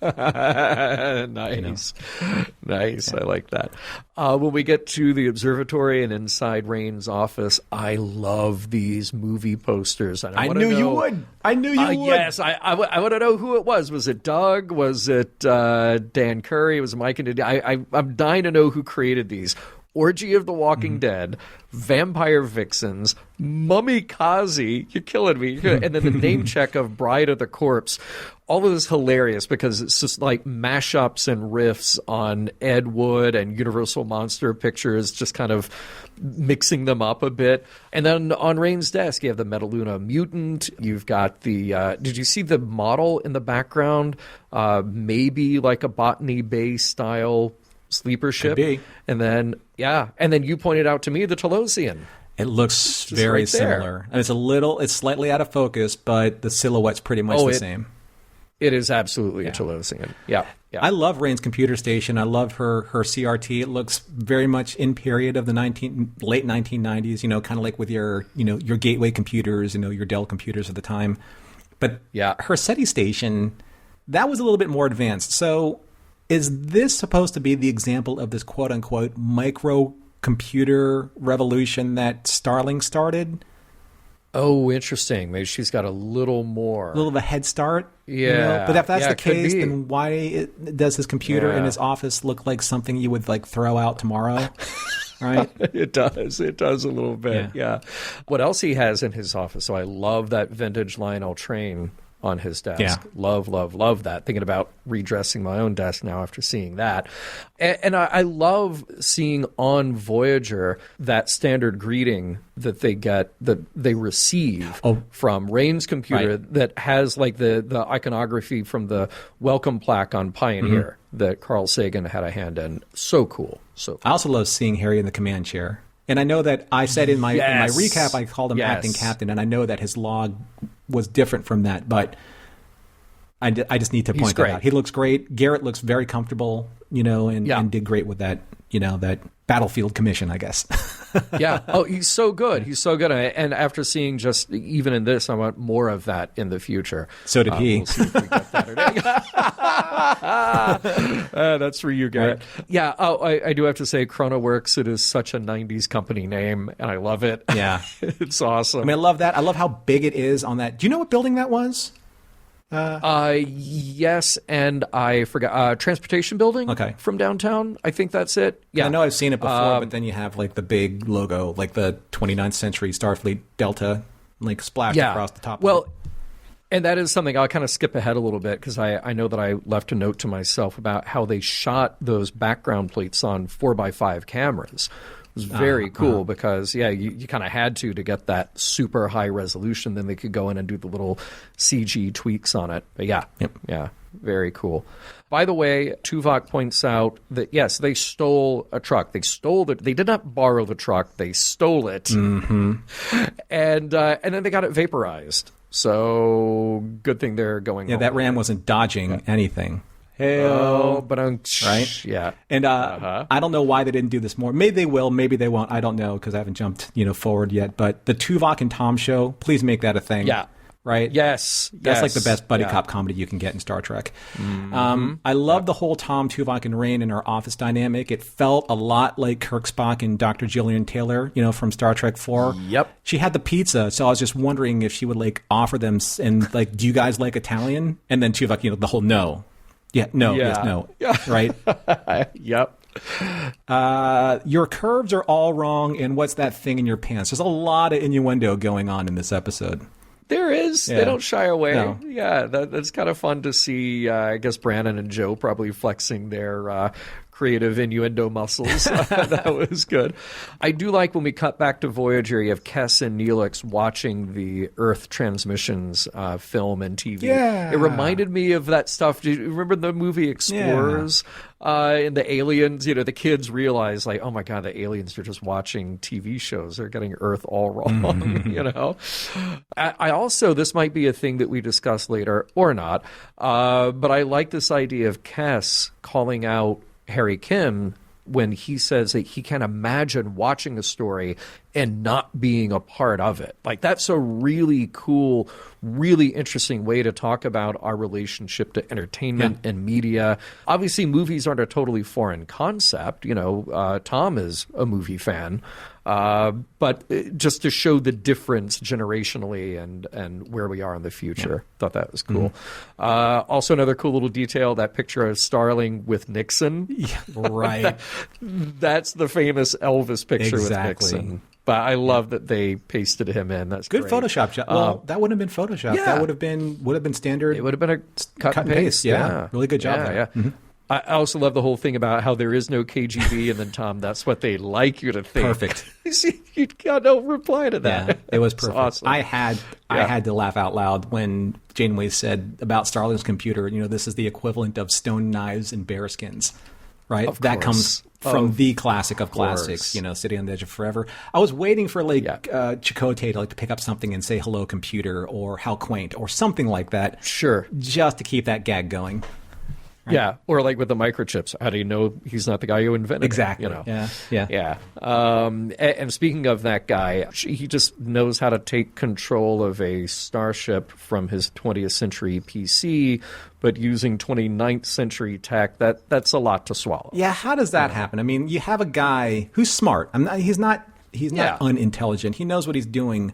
Speaker 2: Nice. Nice. I like that. When we get to the observatory and inside Rain's office, I love these movie posters.
Speaker 3: I knew you would.
Speaker 2: Yes. I want to know who it was. Was it Doug? Was it Dan Curry? Was it Mike and I'm dying to know who created these. Orgy of the Walking Dead, Vampire Vixens, Mummy Kazi, you're killing me, and then the name check of Bride of the Corpse. All of this is hilarious because it's just like mashups and riffs on Ed Wood and Universal Monster Pictures, just kind of mixing them up a bit. And then on Rain's desk, you have the Metaluna Mutant. You've got the, did you see the model in the background? Maybe like a Botany Bay style sleeper ship.
Speaker 3: Could be.
Speaker 2: And then you pointed out to me the Telosian.
Speaker 3: It looks very
Speaker 2: right
Speaker 3: similar. And it's slightly out of focus, but the silhouette's pretty much the same.
Speaker 2: It is absolutely a Telosian. Yeah.
Speaker 3: I love Rain's computer station. I love her CRT. It looks very much in period of the late 1990s, kind of like with your gateway computers, your Dell computers of the time. But her SETI station, that was a little bit more advanced. So is this supposed to be the example of this quote-unquote microcomputer revolution that Starling started?
Speaker 2: Oh, interesting. Maybe she's got a little more.
Speaker 3: A little of a head start?
Speaker 2: Yeah.
Speaker 3: But if that's the case, then why does his computer in his office look like something you would like throw out tomorrow? Right?
Speaker 2: It does. It does a little bit. Yeah. What else he has in his office? So I love that vintage Lionel train on his desk.
Speaker 3: Yeah.
Speaker 2: Love that. Thinking about redressing my own desk now after seeing that. And I love seeing on Voyager that standard greeting that they get, that they receive from Rain's computer that has like the iconography from the welcome plaque on Pioneer that Carl Sagan had a hand in. So cool. So cool.
Speaker 3: I also love seeing Harry in the command chair. And I know that I said in my recap, I called him acting captain, and I know that his log was different from that, but I just need to point that out. He looks great. Garrett looks very comfortable, and did great with that, that battlefield commission, I guess.
Speaker 2: Yeah. Oh, he's so good. He's so good. And after seeing just even in this, I want more of that in the future.
Speaker 3: So did he.
Speaker 2: We'll see if we get that or not. That's for you, Garrett. Right. Yeah. Oh, I do have to say, ChronoWorks, it is such a 90s company name, and I love it.
Speaker 3: Yeah.
Speaker 2: It's awesome.
Speaker 3: I mean, I love that. I love how big it is on that. Do you know what building that was?
Speaker 2: Yes, and I forgot. Transportation building from downtown. I think that's it. Yeah.
Speaker 3: I know I've seen it before, but then you have like the big logo, like the 29th century Starfleet Delta, like splashed across the top of it.
Speaker 2: And that is something I'll kind of skip ahead a little bit because I know that I left a note to myself about how they shot those background plates on 4x5 cameras, was very cool because, you kind of had to get that super high resolution. Then they could go in and do the little CG tweaks on it. But yeah, very cool. By the way, Tuvok points out that, yes, they stole a truck. They did not borrow the truck. They stole it. Mm-hmm. And then they got it vaporized. So good thing they're going home.
Speaker 3: That ram wasn't dodging anything.
Speaker 2: Right? Yeah.
Speaker 3: And I don't know why they didn't do this more. Maybe they will, maybe they won't. I don't know because I haven't jumped forward yet. But the Tuvok and Tom show, please make that a thing.
Speaker 2: Yeah.
Speaker 3: Right?
Speaker 2: Yes.
Speaker 3: That's like the best buddy cop comedy you can get in Star Trek. Mm-hmm. I love the whole Tom, Tuvok, and Rain in our office dynamic. It felt a lot like Kirk, Spock, and Dr. Gillian Taylor, from Star Trek 4.
Speaker 2: Yep.
Speaker 3: She had the pizza, so I was just wondering if she would offer them and do you guys like Italian? And then Tuvok, the whole no. Yeah, no, yes, no. Right?
Speaker 2: Yep.
Speaker 3: Your curves are all wrong, and what's that thing in your pants? There's a lot of innuendo going on in this episode.
Speaker 2: There is.
Speaker 3: Yeah.
Speaker 2: They don't shy away.
Speaker 3: No.
Speaker 2: Yeah, that's kind of fun to see. I guess Brandon and Joe probably flexing their creative innuendo muscles. That was good. I do like when we cut back to Voyager, you have Kes and Neelix watching the Earth transmissions film and TV.
Speaker 3: Yeah.
Speaker 2: It reminded me of that stuff. Do you remember the movie Explorers? And the aliens, the kids realize oh my God, the aliens are just watching TV shows. They're getting Earth all wrong, I also, this might be a thing that we discuss later or not, but I like this idea of Kes calling out Harry Kim when he says that he can't imagine watching a story and not being a part of it. That's a really cool, really interesting way to talk about our relationship to entertainment and media. Obviously, movies aren't a totally foreign concept. Tom is a movie fan. But just to show the difference generationally and where we are in the future. Thought that was cool. Also, another cool little detail, that picture of Starling with Nixon.
Speaker 3: Yeah, right.
Speaker 2: That's the famous Elvis picture with Nixon. But I love that they pasted him in. That's
Speaker 3: good
Speaker 2: great.
Speaker 3: Photoshop job. Well, that wouldn't have been Photoshop.
Speaker 2: Yeah.
Speaker 3: That would have been standard.
Speaker 2: It would have been a cut and paste.
Speaker 3: Yeah. Really good job there.
Speaker 2: Yeah. Mm-hmm. I also love the whole thing about how there is no KGB, and then Tom, that's what they like you to think.
Speaker 3: Perfect.
Speaker 2: You got no reply to that.
Speaker 3: Yeah, it was perfect.
Speaker 2: Awesome.
Speaker 3: I had to laugh out loud when Janeway said about Starling's computer, this is the equivalent of stone knives and bearskins. Right? That comes from the classic of classics, City on the Edge of Forever. I was waiting for Chakotay to pick up something and say hello computer or how quaint or something like that.
Speaker 2: Sure.
Speaker 3: Just to keep that gag going. Right?
Speaker 2: Yeah, or with the microchips. How do you know he's not the guy who invented
Speaker 3: exactly.
Speaker 2: it?
Speaker 3: Yeah.
Speaker 2: And speaking of that guy, he just knows how to take control of a starship from his 20th century PC, but using 29th century tech. That's a lot to swallow.
Speaker 3: Yeah, how does that happen? I mean, you have a guy who's smart. He's not unintelligent. He knows what he's doing.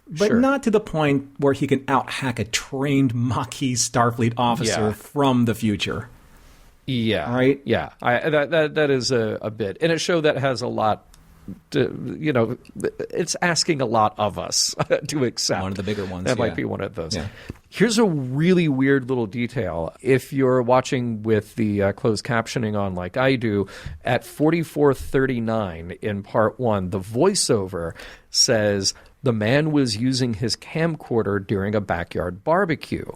Speaker 3: But not to the point where he can out-hack a trained Maquis Starfleet officer from the future.
Speaker 2: Yeah.
Speaker 3: Right?
Speaker 2: Yeah. That is a bit. And a show that has a lot to, it's asking a lot of us to accept.
Speaker 3: One of the bigger ones.
Speaker 2: That might be one of those.
Speaker 3: Yeah.
Speaker 2: Here's a really weird little detail. If you're watching with the closed captioning on like I do, at 44:39 in part 1, the voiceover says, the man was using his camcorder during a backyard barbecue.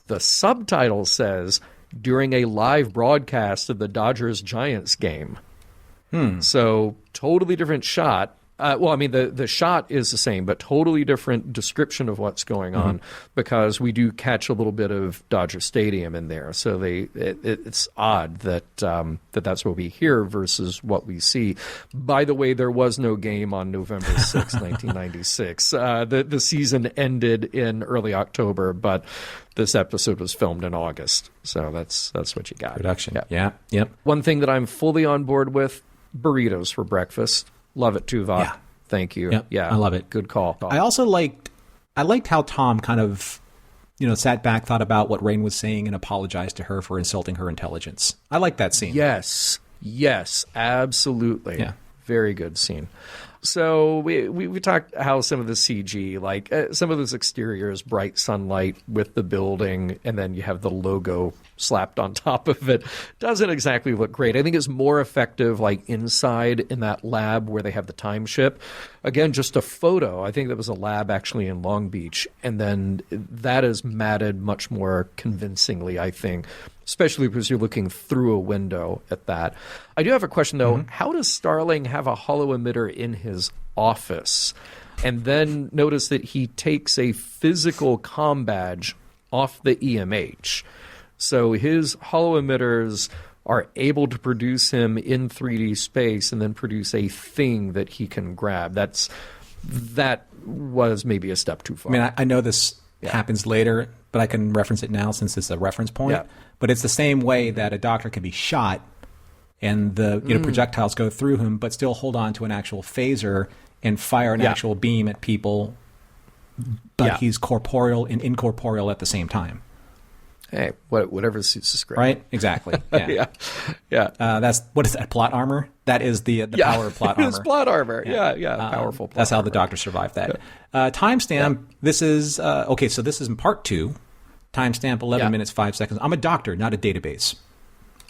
Speaker 2: The subtitle says, during a live broadcast of the Dodgers-Giants game. So, totally different shot. The shot is the same, but totally different description of what's going on because we do catch a little bit of Dodger Stadium in there. So it's odd that that's what we hear versus what we see. By the way, there was no game on November 6, 1996. The season ended in early October, but this episode was filmed in August. So that's what you got.
Speaker 3: Production. Yeah. Yep.
Speaker 2: One thing that I'm fully on board with, burritos for breakfast. Love it, Tuvok.
Speaker 3: Yeah.
Speaker 2: Thank you.
Speaker 3: Yep.
Speaker 2: Yeah,
Speaker 3: I love it.
Speaker 2: Good call.
Speaker 3: I also liked how Tom kind of, sat back, thought about what Rain was saying, and apologized to her for insulting her intelligence. I like that scene.
Speaker 2: Yes, absolutely.
Speaker 3: Yeah.
Speaker 2: Very good scene. So we talked how some of the CG, like some of those exteriors, bright sunlight with the building, and then you have the logo slapped on top of it, doesn't exactly look great. I think it's more effective like inside in that lab where they have the time ship. Again, just a photo. I think that was a lab actually in Long Beach, and then that is matted much more convincingly, I think, especially because you're looking through a window at that. I do have a question, though. How does Starling have a hollow emitter in his office? And then notice that he takes a physical comm badge off the EMH. So his hollow emitters are able to produce him in 3D space and then produce a thing that he can grab. That was maybe a step too far.
Speaker 3: I mean, I know this happens later, but I can reference it now since it's a reference point.
Speaker 2: Yeah.
Speaker 3: But it's the same way that a doctor can be shot and the projectiles go through him, but still hold on to an actual phaser and fire an actual beam at people, but he's corporeal and incorporeal at the same time.
Speaker 2: Hey, whatever suits the script.
Speaker 3: Right? Exactly. Yeah. That's, what is that, plot armor? That is the power of plot armor.
Speaker 2: It's plot armor. Yeah, powerful plot
Speaker 3: That's how
Speaker 2: armor.
Speaker 3: the doctor survived that. Timestamp, this is, so this is in part 2. Timestamp 11 minutes, 5 seconds. I'm a doctor, not a database.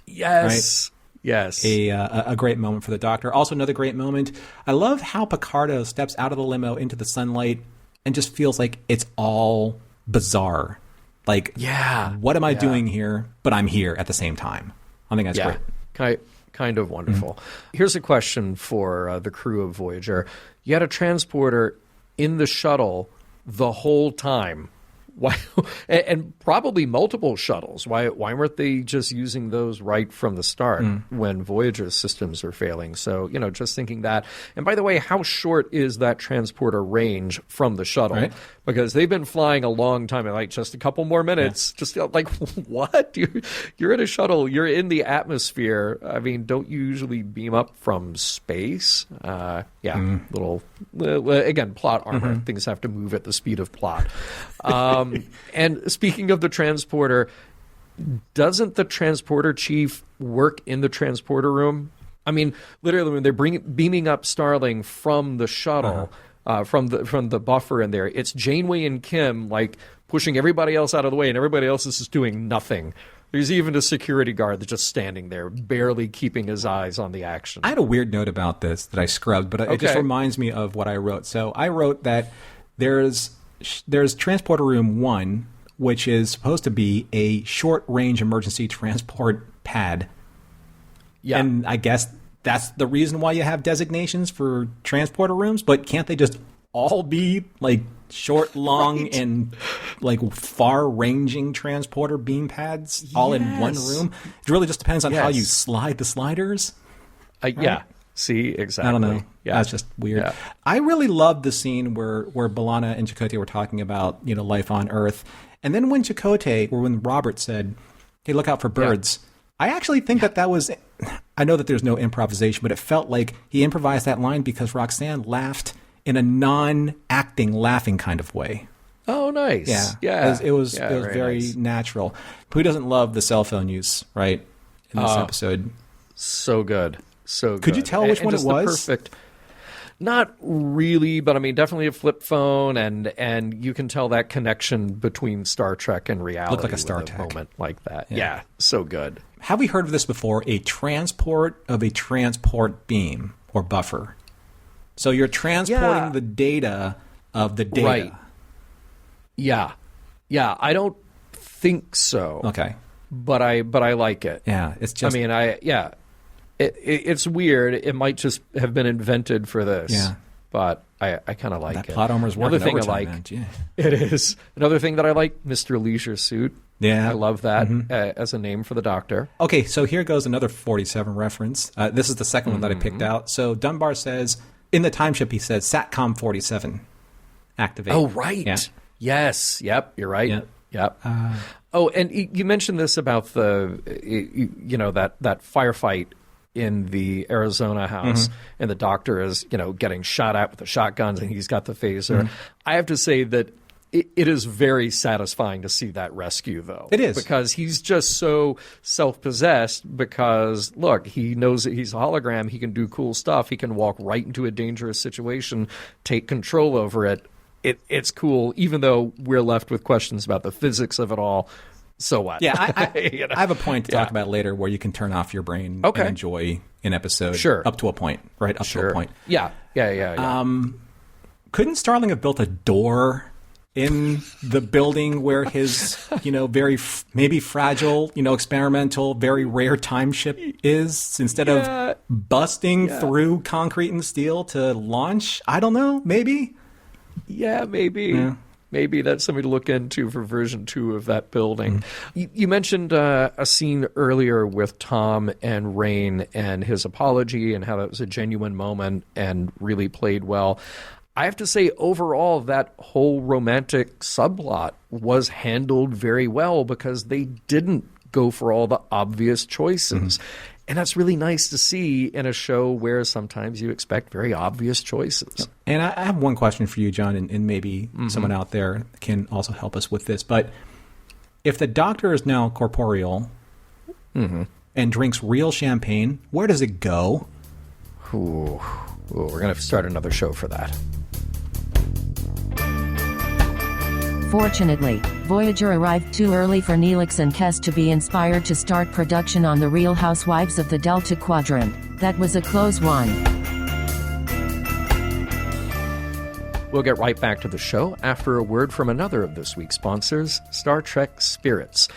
Speaker 2: Yes. Right? Yes.
Speaker 3: A great moment for the doctor. Also another great moment. I love how Picardo steps out of the limo into the sunlight and just feels like it's all bizarre. Like, what am I doing here? But I'm here at the same time. I think that's great.
Speaker 2: Kind of wonderful. Here's a question for the crew of Voyager. You had a transporter in the shuttle the whole time. Why? And probably multiple shuttles. Why weren't they just using those right from the start when Voyager's systems are failing? So, just thinking that. And by the way, how short is that transporter range from the shuttle? Right. Because they've been flying a long time, like just a couple more minutes. Just like, what? You're in a shuttle. You're in the atmosphere. I mean, don't you usually beam up from space? Little, again, plot armor. Things have to move at the speed of plot. And speaking of the transporter, doesn't the transporter chief work in the transporter room? I mean, literally, when they're beaming up Starling from the shuttle, from the buffer in there, it's Janeway and Kim like pushing everybody else out of the way, and everybody else is just doing nothing. There's even a security guard that's just standing there, barely keeping his eyes on the action.
Speaker 3: I had a weird note about this that I scrubbed, but it just reminds me of what I wrote. So I wrote that there's Transporter Room 1, which is supposed to be a short-range emergency transport pad. Yeah. And I guess that's the reason why you have designations for transporter rooms, but can't they just all be like short, long, and like far-ranging transporter beam pads all in one room? It really just depends on how you slide the sliders.
Speaker 2: Right? Yeah. See, exactly.
Speaker 3: I don't know. Yeah. That's just weird. Yeah. I really loved the scene where B'Elanna and Chakotay were talking about, life on Earth. And then when Robert said, hey, look out for birds, I actually think that was, I know that there's no improvisation, but it felt like he improvised that line because Roxanne laughed in a non-acting laughing kind of way.
Speaker 2: Oh, nice.
Speaker 3: Yeah. It was very nice. Natural. Who doesn't love the cell phone use, right, in this episode?
Speaker 2: So good. So good.
Speaker 3: Could you tell which one it was?
Speaker 2: Perfect. Not really, but I mean, definitely a flip phone, and you can tell that connection between Star Trek and reality.
Speaker 3: Looked like a Star Trek
Speaker 2: moment like that. Yeah, so good.
Speaker 3: Have we heard of this before? A transport of a transport beam or buffer. So you're transporting the data of the data.
Speaker 2: Right. Yeah. I don't think so.
Speaker 3: Okay.
Speaker 2: But I like it.
Speaker 3: Yeah, it's just.
Speaker 2: I mean, It's weird. It might just have been invented for this. Yeah. But I kind of like it.
Speaker 3: That plot armor's working overtime, man.
Speaker 2: It is. Another thing that I like, Mr. Leisure Suit.
Speaker 3: Yeah.
Speaker 2: I love that as a name for the Doctor.
Speaker 3: Okay, so here goes another 47 reference. This is the second one that I picked out. So Dunbar says, in the time ship, he says, SATCOM 47, activate.
Speaker 2: Oh, right. Yeah. Yes. Yep, you're right. Yep. And you mentioned this about the, that firefight in the Arizona house, and the Doctor is, getting shot at with the shotguns, and he's got the phaser. I have to say that It is very satisfying to see that rescue, though.
Speaker 3: It is.
Speaker 2: Because he's just so self-possessed because, look, he knows that he's a hologram. He can do cool stuff. He can walk right into a dangerous situation, take control over it. It's cool, even though we're left with questions about the physics of it all. So what?
Speaker 3: Yeah, I have a point to talk about later where you can turn off your brain and enjoy an episode up to a point, right? Up to a point.
Speaker 2: Yeah.
Speaker 3: Couldn't Starling have built a door in the building where his, very maybe fragile, experimental, very rare time ship is, instead of busting through concrete and steel to launch? I don't know. Maybe.
Speaker 2: Yeah, maybe. Yeah. Maybe that's something to look into for version 2 of that building. You mentioned a scene earlier with Tom and Rain and his apology and how that was a genuine moment and really played well. I have to say, overall, that whole romantic subplot was handled very well because they didn't go for all the obvious choices. And that's really nice to see in a show where sometimes you expect very obvious choices.
Speaker 3: And I have one question for you, John, and maybe someone out there can also help us with this. But if the Doctor is now corporeal and drinks real champagne, where does it go?
Speaker 2: Ooh, we're going to start another show for that.
Speaker 4: Fortunately, Voyager arrived too early for Neelix and Kes to be inspired to start production on The Real Housewives of the Delta Quadrant. That was a close one.
Speaker 2: We'll get right back to the show after a word from another of this week's sponsors, Star Trek Spirits.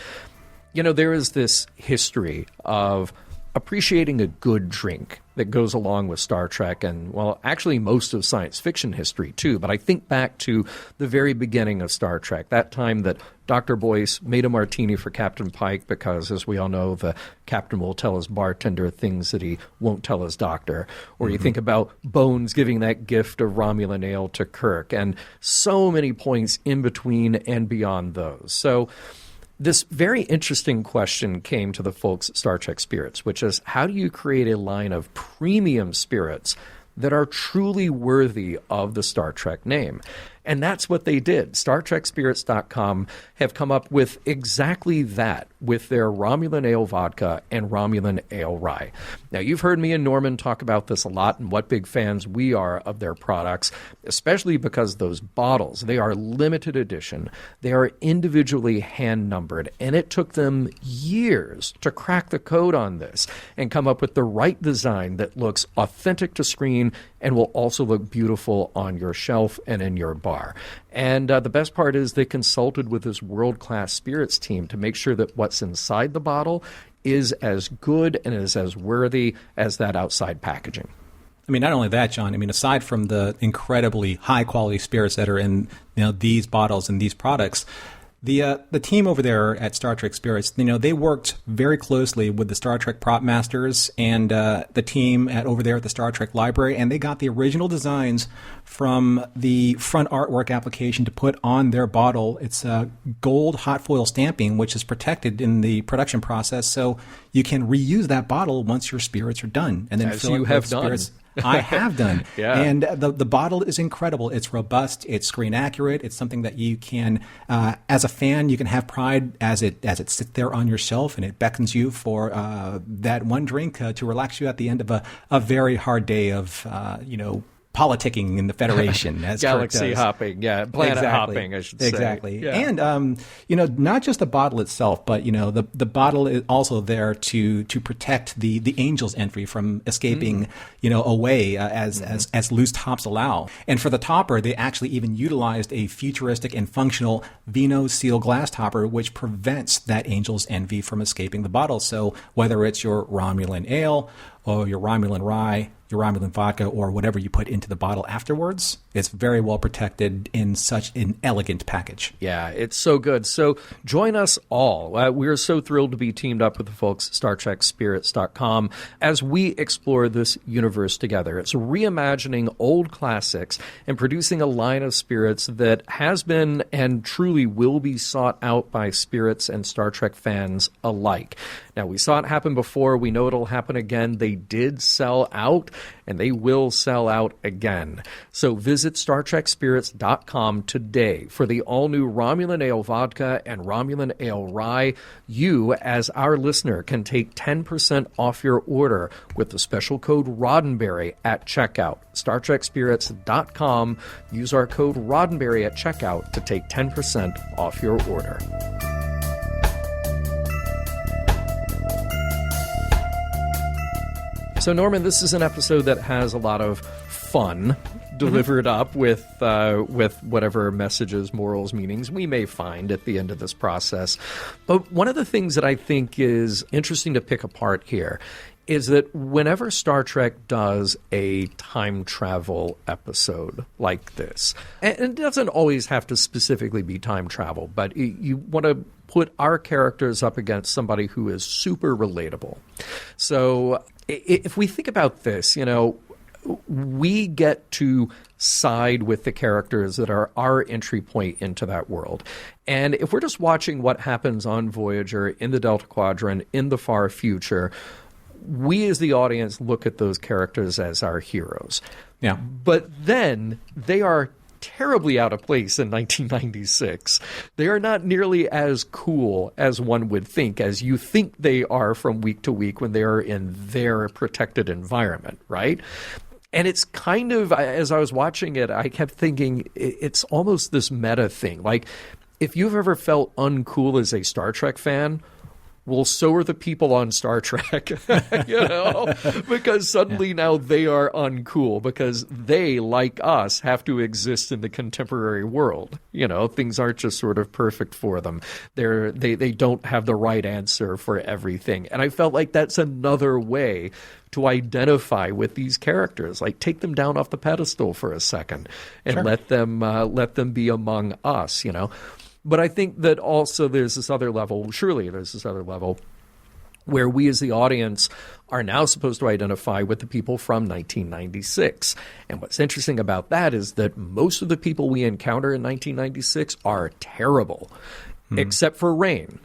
Speaker 2: There is this history of appreciating a good drink that goes along with Star Trek and, well, actually most of science fiction history, too. But I think back to the very beginning of Star Trek, that time that Dr. Boyce made a martini for Captain Pike because, as we all know, the captain will tell his bartender things that he won't tell his doctor. Or you think about Bones giving that gift of Romulan ale to Kirk, and so many points in between and beyond those. So this very interesting question came to the folks at Star Trek Spirits, which is, how do you create a line of premium spirits that are truly worthy of the Star Trek name? And that's what they did. StarTrekSpirits.com have come up with exactly that with their Romulan Ale Vodka and Romulan Ale Rye. Now, you've heard me and Norman talk about this a lot and what big fans we are of their products, especially because those bottles, they are limited edition. They are individually hand-numbered, and it took them years to crack the code on this and come up with the right design that looks authentic to screen and will also look beautiful on your shelf and in your bar. And the best part is they consulted with this world-class spirits team to make sure that what's inside the bottle is as good and is as worthy as that outside packaging.
Speaker 3: I mean, not only that, John, aside from the incredibly high-quality spirits that are in these bottles and these products, the team over there at Star Trek Spirits, they worked very closely with the Star Trek prop masters and the team over there at the Star Trek Library, and they got the original designs from the front artwork application to put on their bottle. It's gold hot foil stamping, which is protected in the production process, so you can reuse that bottle once your spirits are done, and then
Speaker 2: as
Speaker 3: fill
Speaker 2: you
Speaker 3: it
Speaker 2: have
Speaker 3: with
Speaker 2: done.
Speaker 3: spirits. I have done.
Speaker 2: Yeah.
Speaker 3: And the bottle is incredible. It's robust. It's screen accurate. It's something that you can, as a fan, you can have pride as it sits there on your shelf and it beckons you for that one drink to relax you at the end of a very hard day of, politicking in the Federation, as
Speaker 2: galaxy hopping, planet hopping, I should say.
Speaker 3: Exactly.
Speaker 2: Yeah.
Speaker 3: And not just the bottle itself, but the bottle is also there to protect the angel's entry from escaping, away as loose tops allow. And for the topper, they actually even utilized a futuristic and functional Vino seal glass topper, which prevents that angel's envy from escaping the bottle. So whether it's your Romulan ale or your Romulan rye, your Romulan vodka, or whatever you put into the bottle afterwards, it's very well protected in such an elegant package.
Speaker 2: Yeah, it's so good. So join us all. We're so thrilled to be teamed up with the folks at StarTrekSpirits.com as we explore this universe together. It's reimagining old classics and producing a line of spirits that has been and truly will be sought out by spirits and Star Trek fans alike. Now, we saw it happen before. We know it'll happen again. They did sell out, and they will sell out again. So visit StarTrekSpirits.com today for the all-new Romulan Ale Vodka and Romulan Ale Rye. You, as our listener, can take 10% off your order with the special code Roddenberry at checkout. StarTrekSpirits.com. Use our code Roddenberry at checkout to take 10% off your order. So, Norman, this is an episode that has a lot of fun delivered up with whatever messages, morals, meanings we may find at the end of this process. But one of the things that I think is interesting to pick apart here is that whenever Star Trek does a time travel episode like this, and it doesn't always have to specifically be time travel, but you want to put our characters up against somebody who is super relatable. So if we think about this, we get to side with the characters that are our entry point into that world. And if we're just watching what happens on Voyager, in the Delta Quadrant, in the far future, we as the audience look at those characters as our heroes.
Speaker 3: Yeah.
Speaker 2: But then they are terribly out of place in 1996. They are not nearly as cool as one would think, as you think they are from week to week when they are in their protected environment, right? And it's kind of, as I was watching it, I kept thinking it's almost this meta thing. Like, if you've ever felt uncool as a Star Trek fan, well, so are the people on Star Trek, because suddenly now they are uncool because they, like us, have to exist in the contemporary world. Things aren't just sort of perfect for them. They don't have the right answer for everything. And I felt like that's another way to identify with these characters. Like, take them down off the pedestal for a second and
Speaker 3: Sure.
Speaker 2: let them be among us, But I think that also there's this other level, where we as the audience are now supposed to identify with the people from 1996. And what's interesting about that is that most of the people we encounter in 1996 are terrible, except for Rain.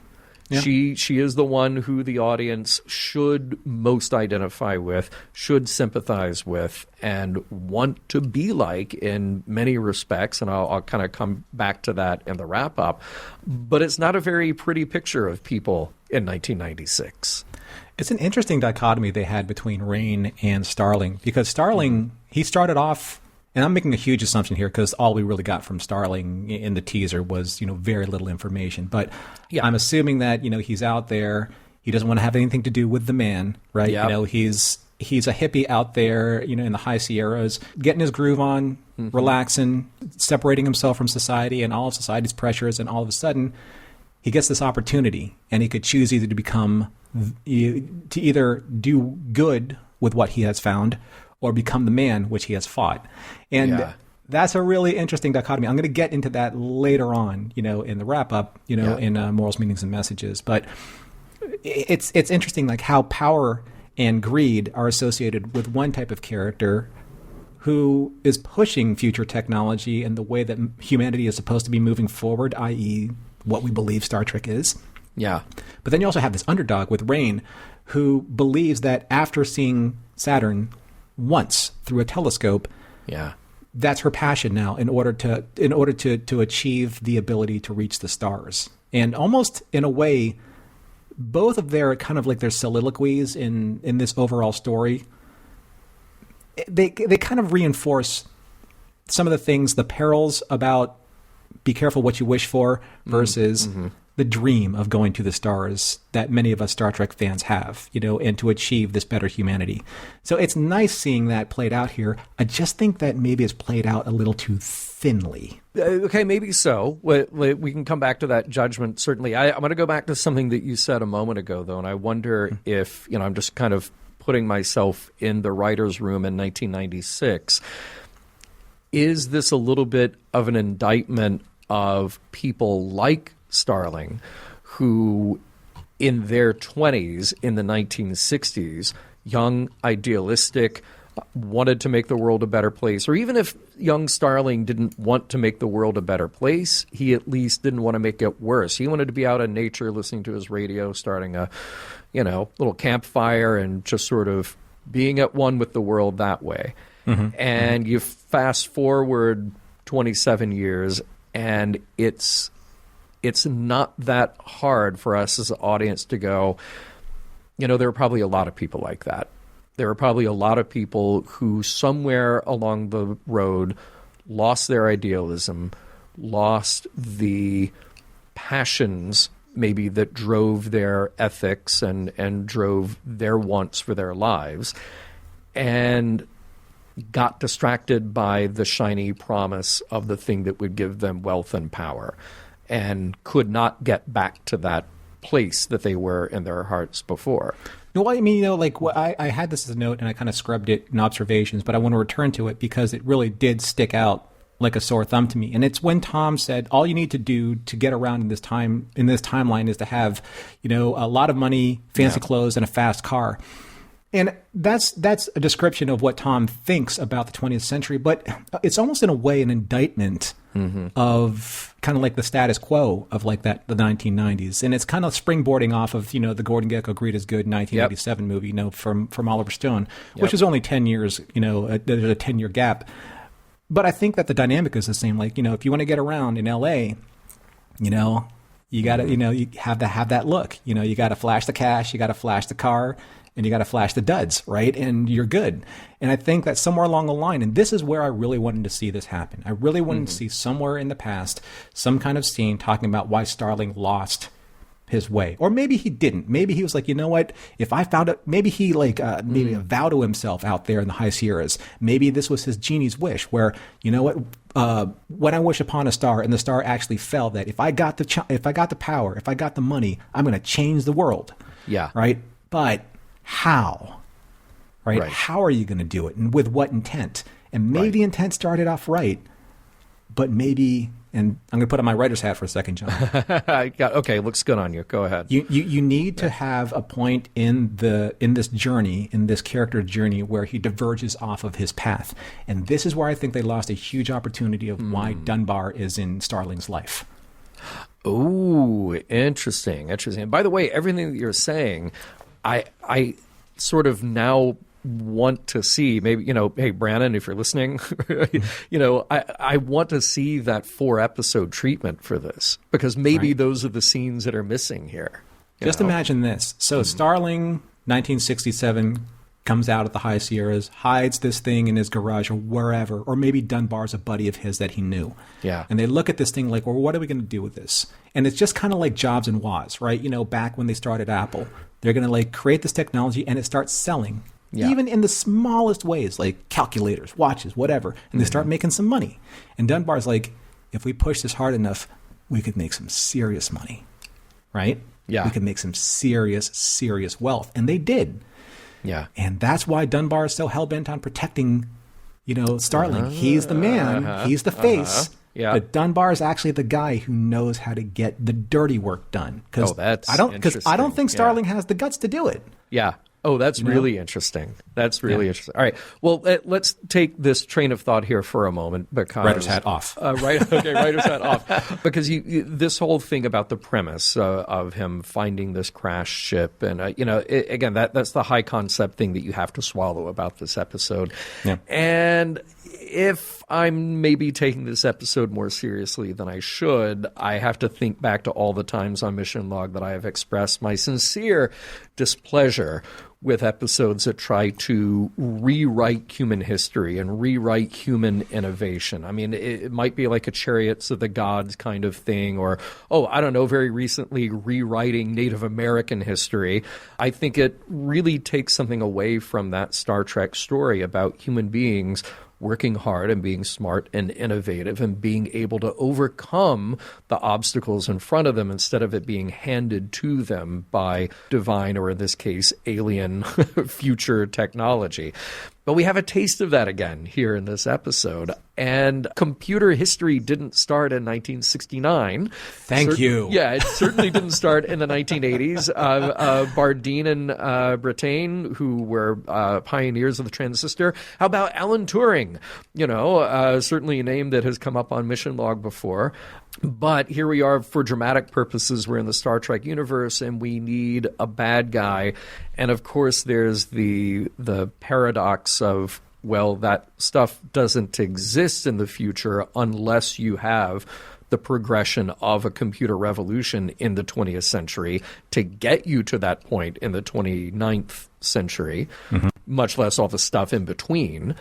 Speaker 2: Yeah. She is the one who the audience should most identify with, should sympathize with, and want to be like in many respects. And I'll kind of come back to that in the wrap-up. But it's not a very pretty picture of people in 1996.
Speaker 3: It's an interesting dichotomy they had between Rain and Starling, because Starling, he started off, and I'm making a huge assumption here because all we really got from Starling in the teaser was, very little information. But yeah. I'm assuming that, he's out there. He doesn't want to have anything to do with the man, right? Yep. He's a hippie out there, in the high Sierras, getting his groove on, relaxing, separating himself from society and all of society's pressures. And all of a sudden, he gets this opportunity, and he could choose either to either do good with what he has found or become the man which he has fought. And that's a really interesting dichotomy. I'm going to get into that later on, in the wrap-up, in Morals, Meanings, and Messages. But it's interesting, like, how power and greed are associated with one type of character who is pushing future technology and the way that humanity is supposed to be moving forward, i.e. what we believe Star Trek is.
Speaker 2: Yeah.
Speaker 3: But then you also have this underdog with Rain, who believes that after seeing Saturn once through a telescope, that's her passion now in order to achieve the ability to reach the stars. And almost in a way, both of their kind of like their soliloquies in this overall story, they kind of reinforce some of the things, the perils about be careful what you wish for versus the dream of going to the stars that many of us Star Trek fans have, and to achieve this better humanity. So it's nice seeing that played out here. I just think that maybe it's played out a little too thinly.
Speaker 2: Okay, maybe so. We can come back to that judgment, certainly. I'm going to go back to something that you said a moment ago, though, and I wonder if, I'm just kind of putting myself in the writer's room in 1996. Is this a little bit of an indictment of people like Starling, who in their 20s in the 1960s, young, idealistic, wanted to make the world a better place, or even if young Starling didn't want to make the world a better place, he at least didn't want to make it worse. He wanted to be out in nature, listening to his radio, starting a, little campfire, and just sort of being at one with the world that way. And you fast forward 27 years, and it's not that hard for us as an audience to go, there are probably a lot of people like that. There are probably a lot of people who somewhere along the road lost their idealism, lost the passions maybe that drove their ethics and drove their wants for their lives, and got distracted by the shiny promise of the thing that would give them wealth and power, and could not get back to that place that they were in their hearts before.
Speaker 3: No, I mean, I had this as a note and I kind of scrubbed it in observations, but I want to return to it because it really did stick out like a sore thumb to me. And it's when Tom said, all you need to do to get around in this timeline is to have, a lot of money, fancy clothes, and a fast car. And that's a description of what Tom thinks about the 20th century, but it's almost in a way an indictment of kind of like the status quo of like the 1990s. And it's kind of springboarding off of, the Gordon Gekko Greed is Good 1987 movie, from Oliver Stone, which is only 10 years, there's a 10-year gap. But I think that the dynamic is the same. Like, if you want to get around in LA, you got to, you have to have that look. You got to flash the cash, you got to flash the car, and you got to flash the duds, right? And you're good. And I think that somewhere along the line, and this is where I really wanted to see this happen. I really wanted to see somewhere in the past some kind of scene talking about why Starling lost his way. Or maybe he didn't. Maybe he was like, you know what? If I found it, maybe he maybe a vow to himself out there in the high Sierras. Maybe this was his genie's wish where, you know what? When I wish upon a star and the star actually fell, that if I got the power, if I got the money, I'm going to change the world. Yeah. Right? But how? Right? How are you going to do it? And with what intent? And maybe the intent started off right, but maybe, and I'm going to put on my writer's hat for a second, John.
Speaker 2: Okay, looks good on you. Go ahead.
Speaker 3: You need to have a point in this journey, in this character journey, where he diverges off of his path. And this is where I think they lost a huge opportunity of why Dunbar is in Starling's life.
Speaker 2: Oh, interesting. And by the way, everything that you're saying, I sort of now want to see, maybe, hey, Brannon, if you're listening, I want to see that 4-episode treatment for this, because maybe those are the scenes that are missing here.
Speaker 3: Just imagine this. So Starling, 1967, comes out at the High Sierras, hides this thing in his garage or wherever, or maybe Dunbar's a buddy of his that he knew. Yeah. And they look at this thing like, well, what are we going to do with this? And it's just kind of like Jobs and Woz, right? Back when they started Apple, they're going to create this technology and it starts selling. Yeah. Even in the smallest ways, like calculators, watches, whatever. And they start making some money. And Dunbar's like, if we push this hard enough, we could make some serious money, right? Yeah. We could make some serious wealth. And they did. Yeah. And that's why Dunbar is so hell-bent on protecting, Starling. He's the man. He's the face. Yeah. But Dunbar is actually the guy who knows how to get the dirty work done. Because I don't think Starling has the guts to do it.
Speaker 2: Yeah. Oh, that's really interesting. That's really interesting. All right. Well, let's take this train of thought here for a moment, because
Speaker 3: writer's hat off.
Speaker 2: Writer's hat off. Because this whole thing about the premise of him finding this crashed ship, and again, that's the high concept thing that you have to swallow about this episode. Yeah. And if I'm maybe taking this episode more seriously than I should, I have to think back to all the times on Mission Log that I have expressed my sincere displeasure with episodes that try to rewrite human history and rewrite human innovation. I mean, it might be like a Chariots of the Gods kind of thing, or, very recently rewriting Native American history. I think it really takes something away from that Star Trek story about human beings working hard and being smart and innovative and being able to overcome the obstacles in front of them instead of it being handed to them by divine, or in this case, alien future technology. But we have a taste of that again here in this episode. And computer history didn't start in 1969.
Speaker 3: Thank you.
Speaker 2: Yeah, it certainly didn't start in the 1980s. Bardeen and Brattain, who were pioneers of the transistor. How about Alan Turing? Certainly a name that has come up on Mission Log before. But here we are for dramatic purposes. We're in the Star Trek universe, and we need a bad guy. And, of course, there's the paradox of, well, that stuff doesn't exist in the future unless you have the progression of a computer revolution in the 20th century to get you to that point in the 29th century, much less all the stuff in between.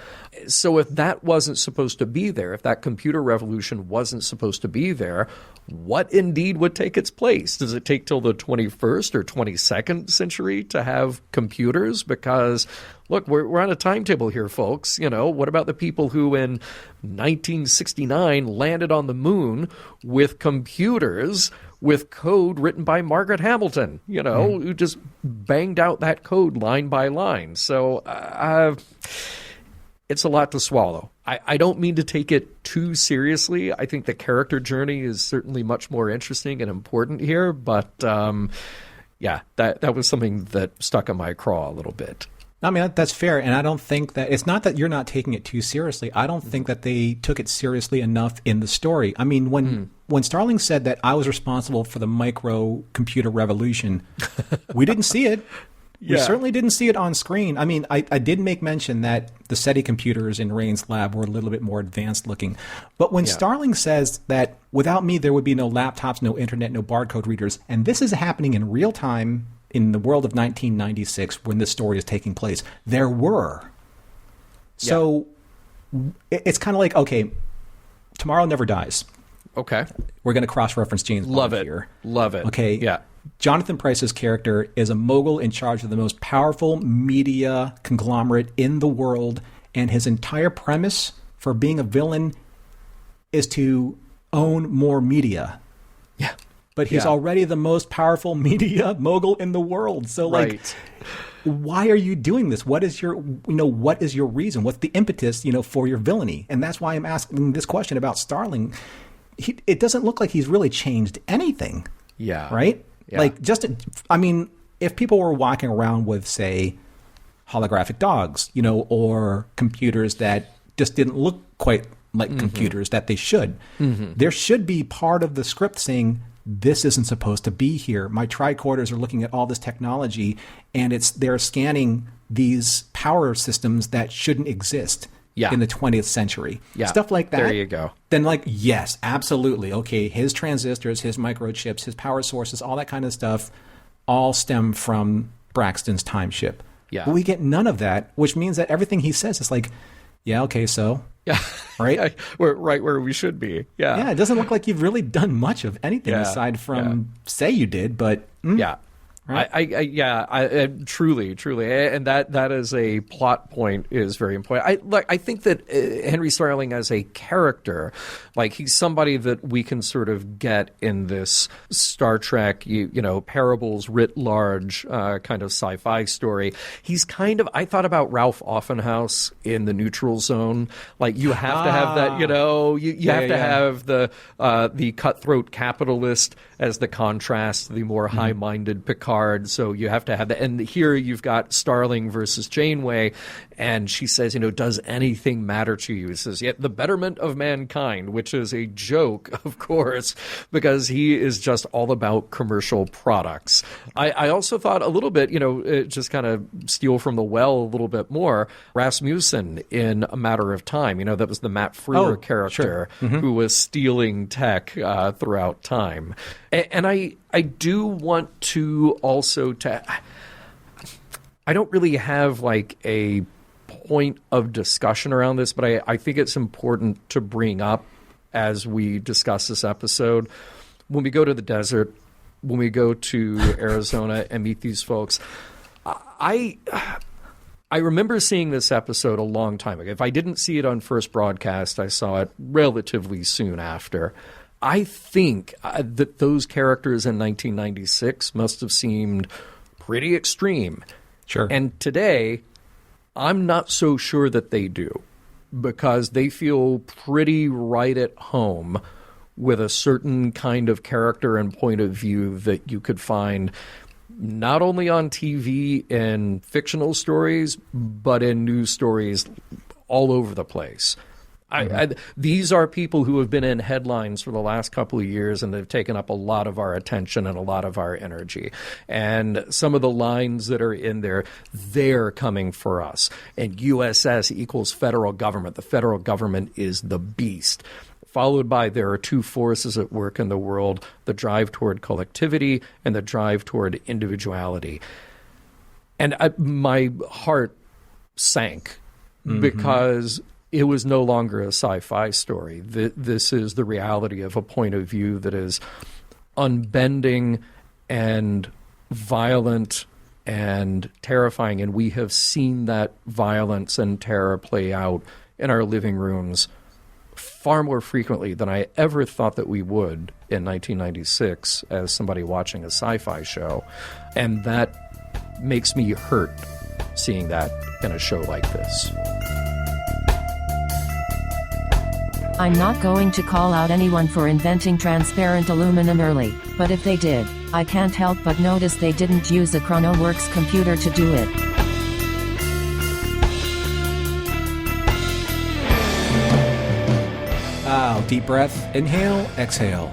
Speaker 2: So if that wasn't supposed to be there, if that computer revolution wasn't supposed to be there, what indeed would take its place? Does it take till the 21st or 22nd century to have computers? Because, look, we're on a timetable here, folks. What about the people who in 1969 landed on the moon with computers with code written by Margaret Hamilton, who just banged out that code line by line. So it's a lot to swallow. I don't mean to take it too seriously. I think the character journey is certainly much more interesting and important here. But, that was something that stuck in my craw a little bit.
Speaker 3: I mean, that's fair. And I don't think that it's not that you're not taking it too seriously. I don't think that they took it seriously enough in the story. I mean, when Starling said that I was responsible for the microcomputer revolution, we didn't see it. We certainly didn't see it on screen. I mean, I did make mention that the SETI computers in Rain's lab were a little bit more advanced looking. But when Starling says that without me, there would be no laptops, no internet, no barcode readers, and this is happening in real time in the world of 1996 when this story is taking place, there were. So it's kind of like, okay, tomorrow never dies.
Speaker 2: Okay.
Speaker 3: We're going to cross-reference James Bond here.
Speaker 2: Love it.
Speaker 3: Okay.
Speaker 2: Yeah.
Speaker 3: Jonathan Pryce's character is a mogul in charge of the most powerful media conglomerate in the world, and his entire premise for being a villain is to own more media.
Speaker 2: Yeah.
Speaker 3: But he's already the most powerful media mogul in the world. So, why are you doing this? What is your reason? What's the impetus, for your villainy? And that's why I'm asking this question about Starling. It doesn't look like he's really changed anything. Yeah. Right? Yeah. If people were walking around with, say, holographic dogs, or computers that just didn't look quite like computers that they should, there should be part of the script saying, this isn't supposed to be here. My tricorders are looking at all this technology, and they're scanning these power systems that shouldn't exist in the 20th century. Yeah. Stuff like that.
Speaker 2: There you go.
Speaker 3: Then yes, absolutely. Okay, his transistors, his microchips, his power sources, all that kind of stuff all stem from Braxton's time ship. Yeah. But we get none of that, which means that everything he says is like, yeah, okay, so...
Speaker 2: Yeah.
Speaker 3: Right?
Speaker 2: Yeah, we're right where we should be. Yeah.
Speaker 3: Yeah, it doesn't look like you've really done much of anything aside from say you did, but...
Speaker 2: Yeah.
Speaker 3: Right?
Speaker 2: Truly, and that is a plot point is very important. I think that Henry Starling as a character, he's somebody that we can sort of get in this Star Trek, parables writ large kind of sci-fi story. He's kind of, I thought about Ralph Offenhouse in The Neutral Zone. You have to have that, you have to have the cutthroat capitalist as the contrast, the more high-minded Picard. So you have to have that. And here you've got Starling versus Janeway, and she says, does anything matter to you? He says, the betterment of mankind, which is a joke, of course, because he is just all about commercial products. I also thought a little bit, just kind of steal from the well a little bit more, Rasmussen in A Matter of Time. That was the Matt Freer character who was stealing tech throughout time. And I do want to also I don't really have a point of discussion around this, but I think it's important to bring up as we discuss this episode. When we go to the desert, when we go to Arizona and meet these folks, I remember seeing this episode a long time ago. If I didn't see it on first broadcast, I saw it relatively soon after. I think that those characters in 1996 must have seemed pretty extreme.
Speaker 3: Sure.
Speaker 2: And today, I'm not so sure that they do, because they feel pretty right at home with a certain kind of character and point of view that you could find not only on TV in fictional stories, but in news stories all over the place. These are people who have been in headlines for the last couple of years, and they've taken up a lot of our attention and a lot of our energy. And some of the lines that are in there, they're coming for us. And USS equals federal government. The federal government is the beast. Followed by, there are two forces at work in the world, the drive toward collectivity and the drive toward individuality. And my heart sank because it was no longer a sci-fi story. This is the reality of a point of view that is unbending and violent and terrifying. And we have seen that violence and terror play out in our living rooms far more frequently than I ever thought that we would in 1996 as somebody watching a sci-fi show. And that makes me hurt seeing that in a show like this.
Speaker 4: I'm not going to call out anyone for inventing transparent aluminum early, but if they did, I can't help but notice they didn't use a ChronoWorks computer to do it.
Speaker 3: Deep breath, inhale, exhale.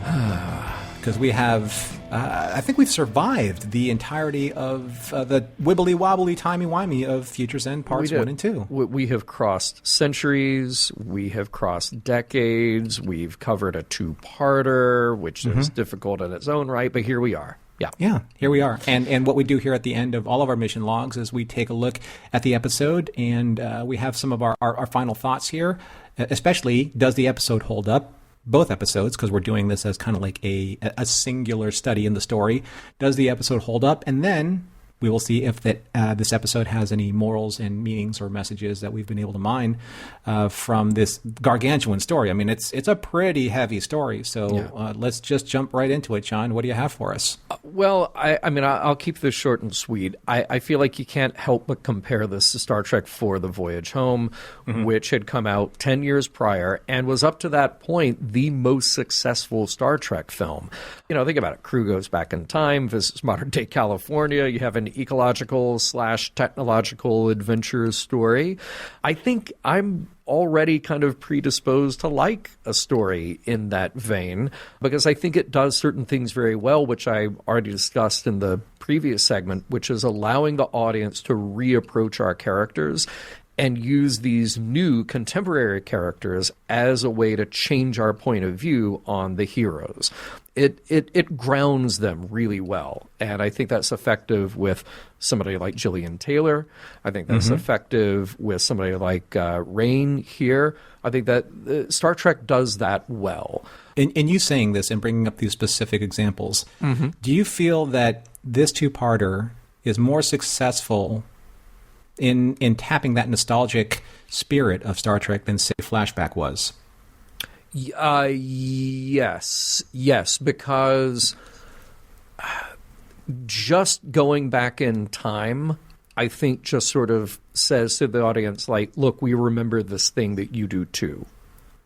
Speaker 3: Because we have, I think we've survived the entirety of the wibbly-wobbly, timey-wimey of Future's End Parts 1 and 2.
Speaker 2: We have crossed centuries. We have crossed decades. We've covered a two-parter, which is difficult in its own right, but here we are.
Speaker 3: Yeah, here we are. And what we do here at the end of all of our mission logs is we take a look at the episode, and we have some of our final thoughts here, especially, does the episode hold up? Both episodes, because we're doing this as kind of like a singular study in the story. Does the episode hold up? And then we will see if this episode has any morals and meanings or messages that we've been able to mine from this gargantuan story. I mean, it's a pretty heavy story. So let's just jump right into it, John. What do you have for us?
Speaker 2: Well, I'll keep this short and sweet. I feel like you can't help but compare this to Star Trek IV: The Voyage Home, which had come out 10 years prior and was up to that point the most successful Star Trek film. You know, think about it. Crew goes back in time, visits modern-day California. You have an ecological/technological adventure story. I think I'm already kind of predisposed to like a story in that vein because I think it does certain things very well, which I already discussed in the previous segment, which is allowing the audience to reapproach our characters and use these new contemporary characters as a way to change our point of view on the heroes. It grounds them really well, and I think that's effective with somebody like Gillian Taylor. I think that's effective with somebody like Rain here. I think that Star Trek does that well.
Speaker 3: In you saying this and bringing up these specific examples, do you feel that this two-parter is more successful in tapping that nostalgic spirit of Star Trek than, say, Flashback was?
Speaker 2: Yes, because just going back in time, I think just sort of says to the audience, like, look, we remember this thing that you do too.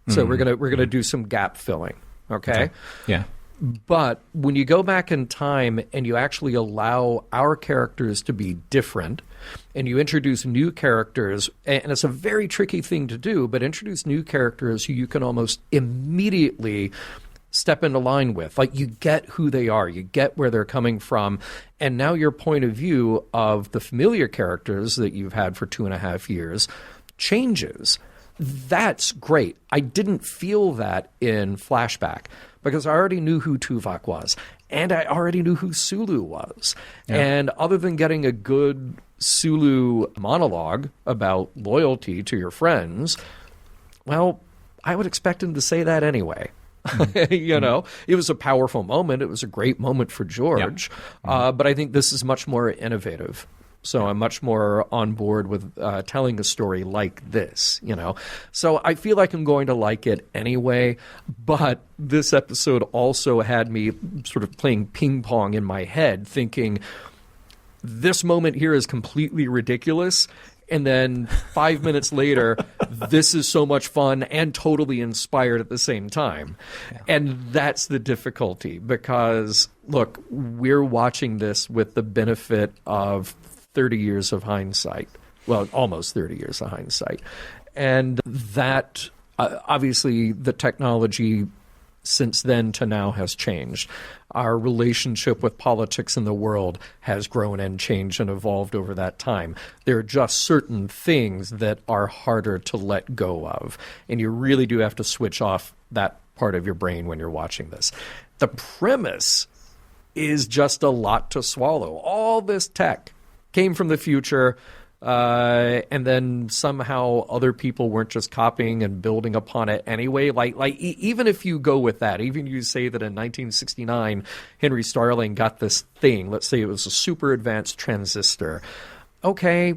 Speaker 2: So we're gonna do some gap filling, okay?
Speaker 3: Yeah.
Speaker 2: But when you go back in time and you actually allow our characters to be different and you introduce new characters, and it's a very tricky thing to do, but introduce new characters who you can almost immediately step into line with. Like, you get who they are, you get where they're coming from, and now your point of view of the familiar characters that you've had for 2.5 years changes. That's great. I didn't feel that in Flashback because I already knew who Tuvok was and I already knew who Sulu was. Yeah. And other than getting a good Sulu monologue about loyalty to your friends, well, I would expect him to say that anyway. You know, it was a powerful moment. It was a great moment for George. But I think this is much more innovative. So I'm much more on board with telling a story like this, you know. So I feel like I'm going to like it anyway, but this episode also had me sort of playing ping pong in my head, thinking this moment here is completely ridiculous, And then 5 minutes later, this is so much fun and totally inspired at the same time. Yeah. And that's the difficulty because, look, we're watching this with the benefit of 30 years of hindsight. Well, almost 30 years of hindsight. And that, obviously, the technology since then to now has changed. Our relationship with politics in the world has grown and changed and evolved over that time. There are just certain things that are harder to let go of. And you really do have to switch off that part of your brain when you're watching this. The premise is just a lot to swallow. All this tech came from the future. And then somehow other people weren't just copying and building upon it anyway. Even if you go with that, even you say that in 1969, Henry Starling got this thing. Let's say it was a super advanced transistor. Okay,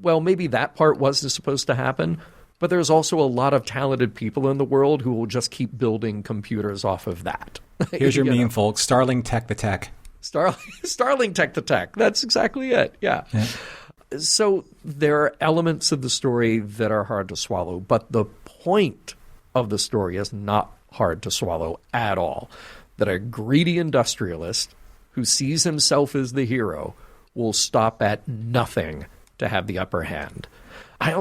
Speaker 2: well, maybe that part wasn't supposed to happen. But there's also a lot of talented people in the world who will just keep building computers off of that.
Speaker 3: Here's your meme, folks. Starling tech the tech.
Speaker 2: Starling tech the tech. That's exactly it. Yeah. So there are elements of the story that are hard to swallow, but the point of the story is not hard to swallow at all. That a greedy industrialist who sees himself as the hero will stop at nothing to have the upper hand. I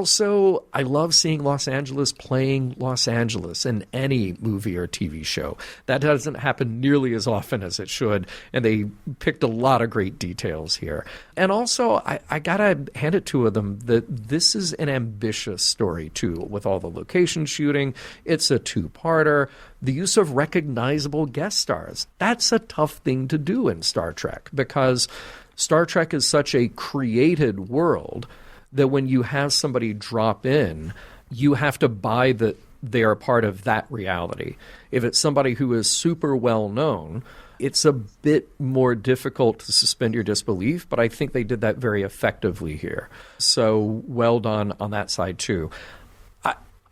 Speaker 2: love seeing Los Angeles playing Los Angeles in any movie or TV show. That doesn't happen nearly as often as it should, and they picked a lot of great details here. And also, I gotta hand it to them that this is an ambitious story, too, with all the location shooting. It's a two-parter. The use of recognizable guest stars. That's a tough thing to do in Star Trek, because Star Trek is such a created world that when you have somebody drop in, you have to buy that they are part of that reality. If it's somebody who is super well known, it's a bit more difficult to suspend your disbelief, but I think they did that very effectively here. So well done on that side too.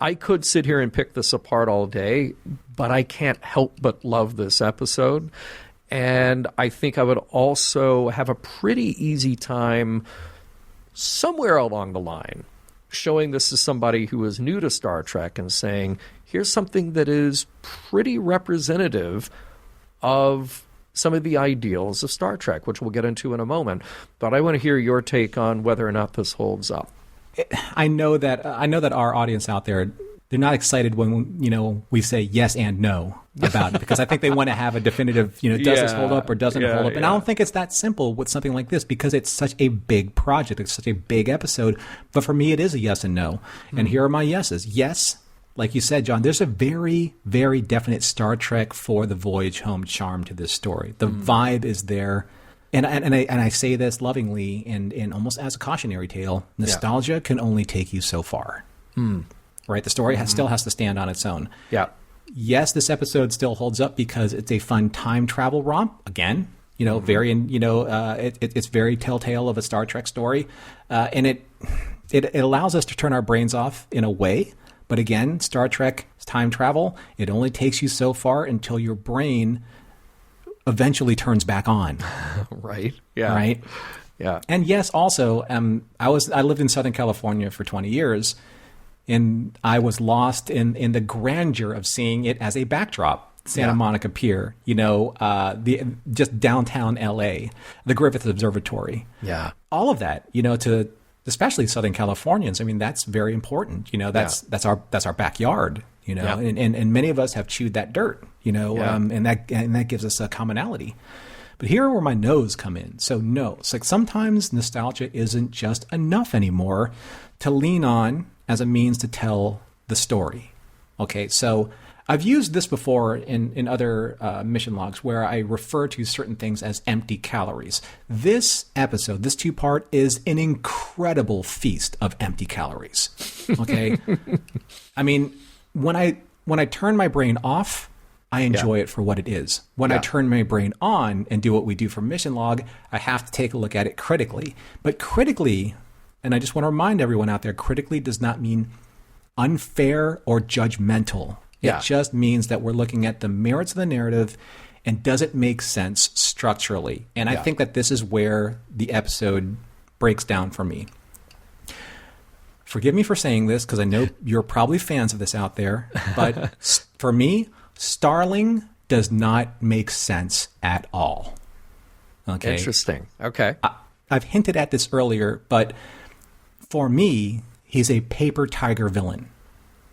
Speaker 2: I could sit here and pick this apart all day, but I can't help but love this episode. And I think I would also have a pretty easy time somewhere along the line showing this to somebody who is new to Star Trek and saying, here's something that is pretty representative of some of the ideals of Star Trek, which we'll get into in a moment. But I want to hear your take on whether or not this holds up.
Speaker 3: I know that our audience out there, they're not excited when we say yes and no about it, because I think they want to have a definitive, does this hold up or doesn't hold up? And I don't think it's that simple with something like this, because it's such a big project. It's such a big episode. But for me, it is a yes and no. And here are my yeses. Yes, like you said, John, there's a very, very definite Star Trek for the voyage home charm to this story. The vibe is there. And I say this lovingly and almost as a cautionary tale. Nostalgia can only take you so far. Right? The story still has to stand on its own. Yeah. Yes, this episode still holds up because it's a fun time travel romp. Again, it's very telltale of a Star Trek story. And it allows us to turn our brains off in a way. But again, Star Trek time travel, it only takes you so far until your brain eventually turns back on.
Speaker 2: Right. Yeah.
Speaker 3: Right. Yeah. And yes, also, I lived in Southern California for 20 years. And I was lost in the grandeur of seeing it as a backdrop. Santa Monica Pier, just downtown LA, the Griffith Observatory. Yeah. All of that, to especially Southern Californians. I mean, that's very important. That's our backyard, and many of us have chewed that dirt, and that gives us a commonality. But here are where my no's come in. So no, it's like sometimes nostalgia isn't just enough anymore to lean on as a means to tell the story. Okay, so I've used this before in other mission logs where I refer to certain things as empty calories. This episode, this two-part, is an incredible feast of empty calories. Okay? I mean, when I turn my brain off, I enjoy it for what it is. When I turn my brain on and do what we do for Mission Log, I have to take a look at it critically. But critically, and I just want to remind everyone out there, critically does not mean unfair or judgmental. It just means that we're looking at the merits of the narrative and does it make sense structurally. And I think that this is where the episode breaks down for me. forgive me for saying this because I know you're probably fans of this out there, but for me, Starling does not make sense at all. Okay.
Speaker 2: Interesting. Okay.
Speaker 3: I've hinted at this earlier, but for me, he's a paper tiger villain.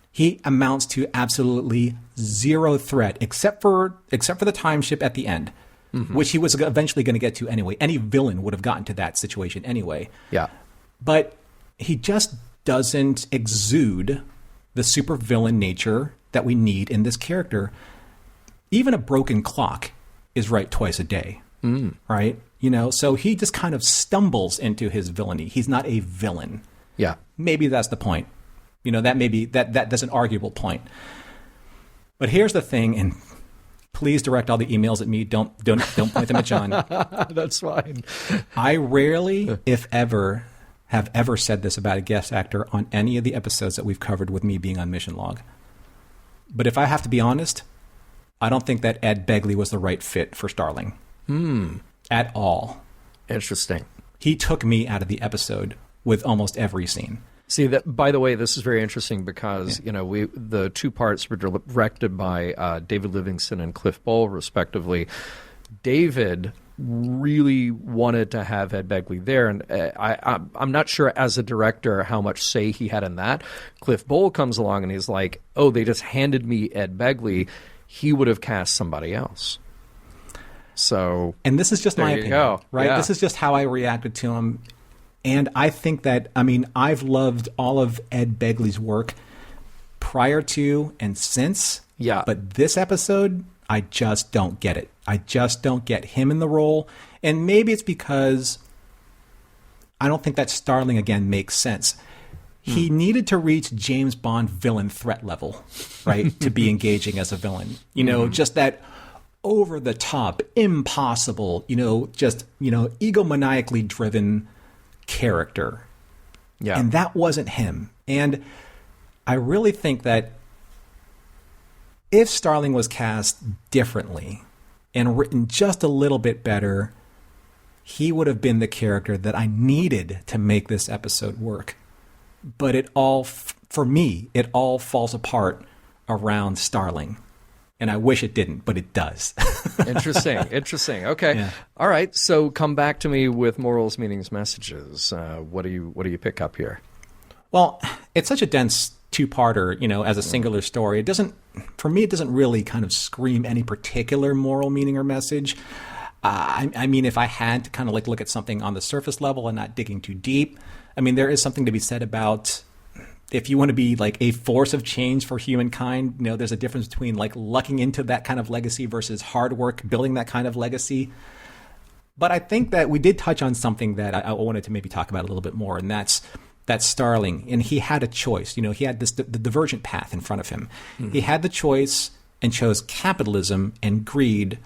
Speaker 3: He amounts to absolutely zero threat, except for the time ship at the end, which he was eventually going to get to anyway. Any villain would have gotten to that situation anyway.
Speaker 2: Yeah.
Speaker 3: But he just doesn't exude the supervillain nature that we need in this character. Even a broken clock is right twice a day, right? You know, so he just kind of stumbles into his villainy. He's not a villain.
Speaker 2: Yeah. Maybe
Speaker 3: that's the point. You know, that's an arguable point. But here's the thing, and please direct all the emails at me. Don't point them at John.
Speaker 2: That's fine.
Speaker 3: I rarely, if ever, have ever said this about a guest actor on any of the episodes that we've covered with me being on Mission Log. But if I have to be honest, I don't think that Ed Begley was the right fit for Starling. At all.
Speaker 2: Interesting.
Speaker 3: He took me out of the episode with almost every scene.
Speaker 2: See, that, by the way, this is very interesting because, you know, the two parts were directed by David Livingston and Cliff Bole, respectively. David really wanted to have Ed Begley there, and I'm not sure as a director how much say he had in that. Cliff Bole comes along and he's like, oh, they just handed me Ed Begley. He would have cast somebody else. So,
Speaker 3: and this is just my opinion, right?
Speaker 2: Yeah.
Speaker 3: This is just how I reacted to him. And I think that, I mean, I've loved all of Ed Begley's work prior to and since.
Speaker 2: Yeah.
Speaker 3: But this episode, I just don't get it. I just don't get him in the role. And maybe it's because I don't think that Starling, again, makes sense. He needed to reach James Bond villain threat level, right, to be engaging as a villain. You know, just that over the top, impossible, you know, just, you know, egomaniacally driven character.
Speaker 2: Yeah.
Speaker 3: And that wasn't him. And I really think that if Starling was cast differently and written just a little bit better, he would have been the character that I needed to make this episode work. But it all, for me, it all falls apart around Starling. And I wish it didn't, but it does.
Speaker 2: Interesting. Okay.
Speaker 3: Yeah.
Speaker 2: All right. So come back to me with morals, meanings, messages. What do you pick up here?
Speaker 3: Well, it's such a dense two-parter, you know, as a singular story. It doesn't really kind of scream any particular moral meaning or message. I mean, if I had to kind of like look at something on the surface level and not digging too deep, I mean, there is something to be said about if you want to be like a force of change for humankind, you know, there's a difference between like lucking into that kind of legacy versus hard work building that kind of legacy. But I think that we did touch on something that I wanted to maybe talk about a little bit more, and that's Starling. And he had a choice. You know, he had the divergent path in front of him. He had the choice and chose capitalism and greed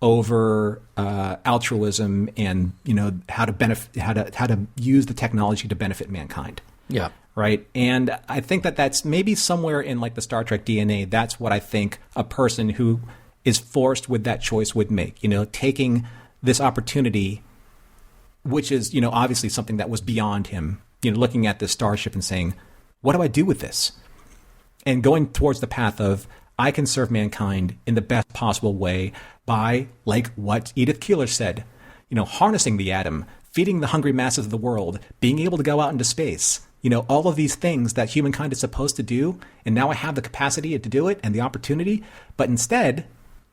Speaker 3: over altruism and, you know, how to use the technology to benefit mankind.
Speaker 2: Yeah.
Speaker 3: Right. And I think that that's maybe somewhere in like the Star Trek DNA. That's what I think a person who is forced with that choice would make, you know, taking this opportunity, which is, you know, obviously something that was beyond him, you know, looking at this starship and saying, what do I do with this? And going towards the path of, I can serve mankind in the best possible way by, like what Edith Keeler said, you know, harnessing the atom, feeding the hungry masses of the world, being able to go out into space, you know, all of these things that humankind is supposed to do. And now I have the capacity to do it and the opportunity. But instead,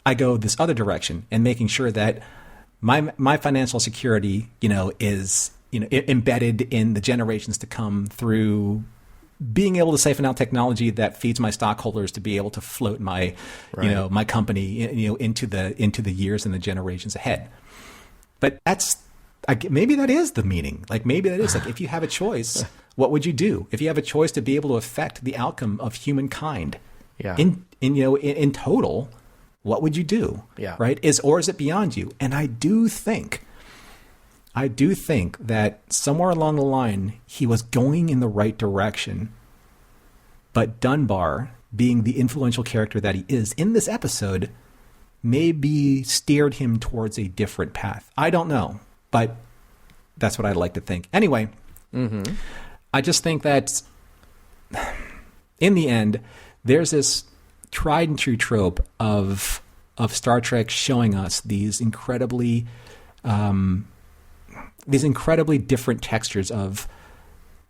Speaker 3: I go this other direction and making sure that my financial security, you know, is, you know, embedded in the generations to come through being able to siphon out technology that feeds my stockholders to be able to float my, you know, my company, you know, into the years and the generations ahead. But maybe that is the meaning. Like maybe that is like, if you have a choice, what would you do? If you have a choice to be able to affect the outcome of humankind, in total, what would you do?
Speaker 2: Yeah.
Speaker 3: Right? Is it beyond you? And I do think that somewhere along the line, he was going in the right direction. But Dunbar, being the influential character that he is in this episode, maybe steered him towards a different path. I don't know, but that's what I'd like to think. Anyway, I just think that in the end, there's this tried and true trope of Star Trek showing us these incredibly different textures of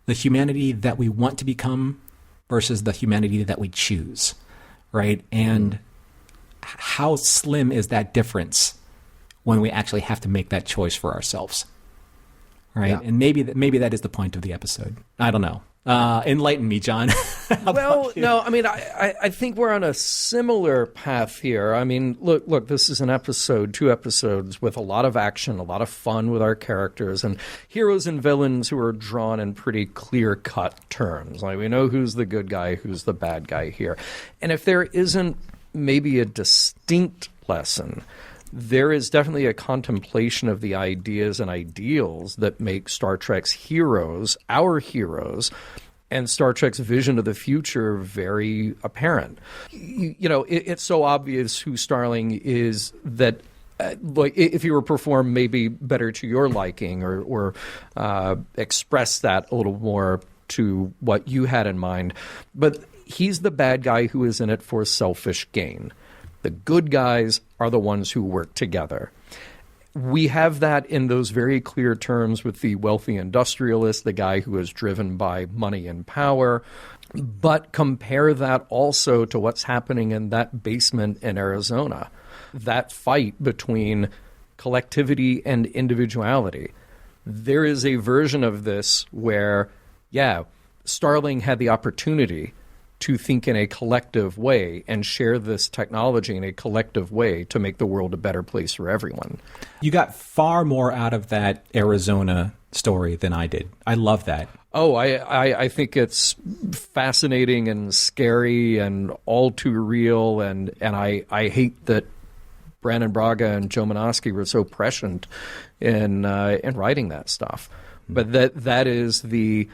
Speaker 3: the humanity that we want to become versus the humanity that we choose, right? And how slim is that difference when we actually have to make that choice for ourselves, right? Yeah. And maybe that is the point of the episode. I don't know. Enlighten me, John.
Speaker 2: Well, no, I mean, I think we're on a similar path here. I mean, look, this is an episode, 2 episodes with a lot of action, a lot of fun with our characters, and heroes and villains who are drawn in pretty clear-cut terms. Like, we know who's the good guy, who's the bad guy here. And if there isn't maybe a distinct lesson, there is definitely a contemplation of the ideas and ideals that make Star Trek's heroes, our heroes, and Star Trek's vision of the future very apparent. You know, it's so obvious who Starling is that like if he were performed maybe better to your liking or express that a little more to what you had in mind. But he's the bad guy who is in it for selfish gain. The good guys are the ones who work together. We have that in those very clear terms with the wealthy industrialist, the guy who is driven by money and power. But compare that also to what's happening in that basement in Arizona, that fight between collectivity and individuality. There is a version of this where, Starling had the opportunity to think in a collective way and share this technology in a collective way to make the world a better place for everyone.
Speaker 3: You got far more out of that Arizona story than I did. I love that.
Speaker 2: Oh, I think it's fascinating and scary and all too real, and I hate that Brandon Braga and Joe Menosky were so prescient in writing that stuff. But that is the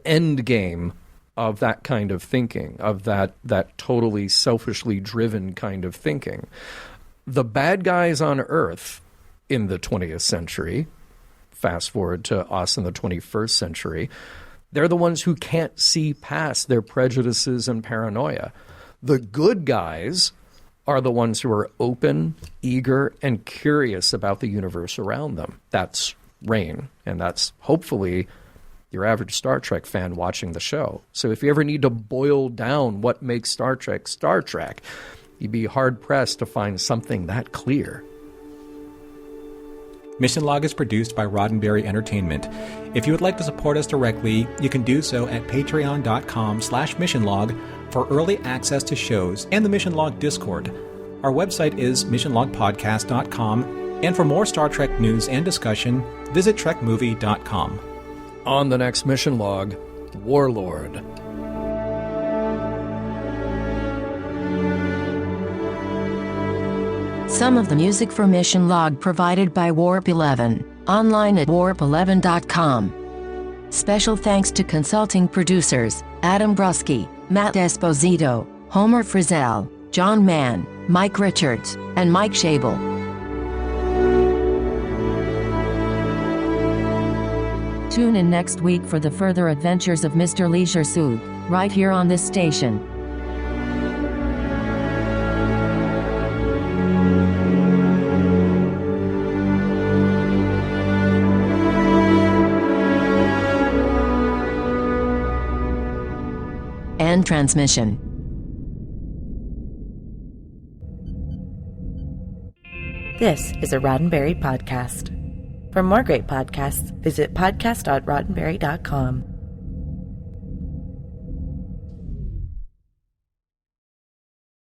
Speaker 2: end game of that kind of thinking, of that totally selfishly driven kind of thinking. The bad guys on Earth in the 20th century, fast forward to us in the 21st century, they're the ones who can't see past their prejudices and paranoia. The good guys are the ones who are open, eager, and curious about the universe around them. That's Rain, and that's hopefully your average Star Trek fan watching the show. So if you ever need to boil down what makes Star Trek, you'd be hard-pressed to find something that clear.
Speaker 3: Mission Log is produced by Roddenberry Entertainment. If you would like to support us directly, you can do so at patreon.com/missionlog for early access to shows and the Mission Log Discord. Our website is missionlogpodcast.com, and for more Star Trek news and discussion, visit trekmovie.com.
Speaker 2: On the next Mission Log, Warlord.
Speaker 4: Some of the music for Mission Log provided by Warp 11, online at warp11.com. Special thanks to consulting producers, Adam Brusky, Matt Esposito, Homer Frizzell, John Mann, Mike Richards, and Mike Schabel. Tune in next week for the further adventures of Mr. Leisure Suit, right here on this station. End transmission.
Speaker 1: This is a Roddenberry podcast. For more great podcasts, visit podcast.roddenberry.com.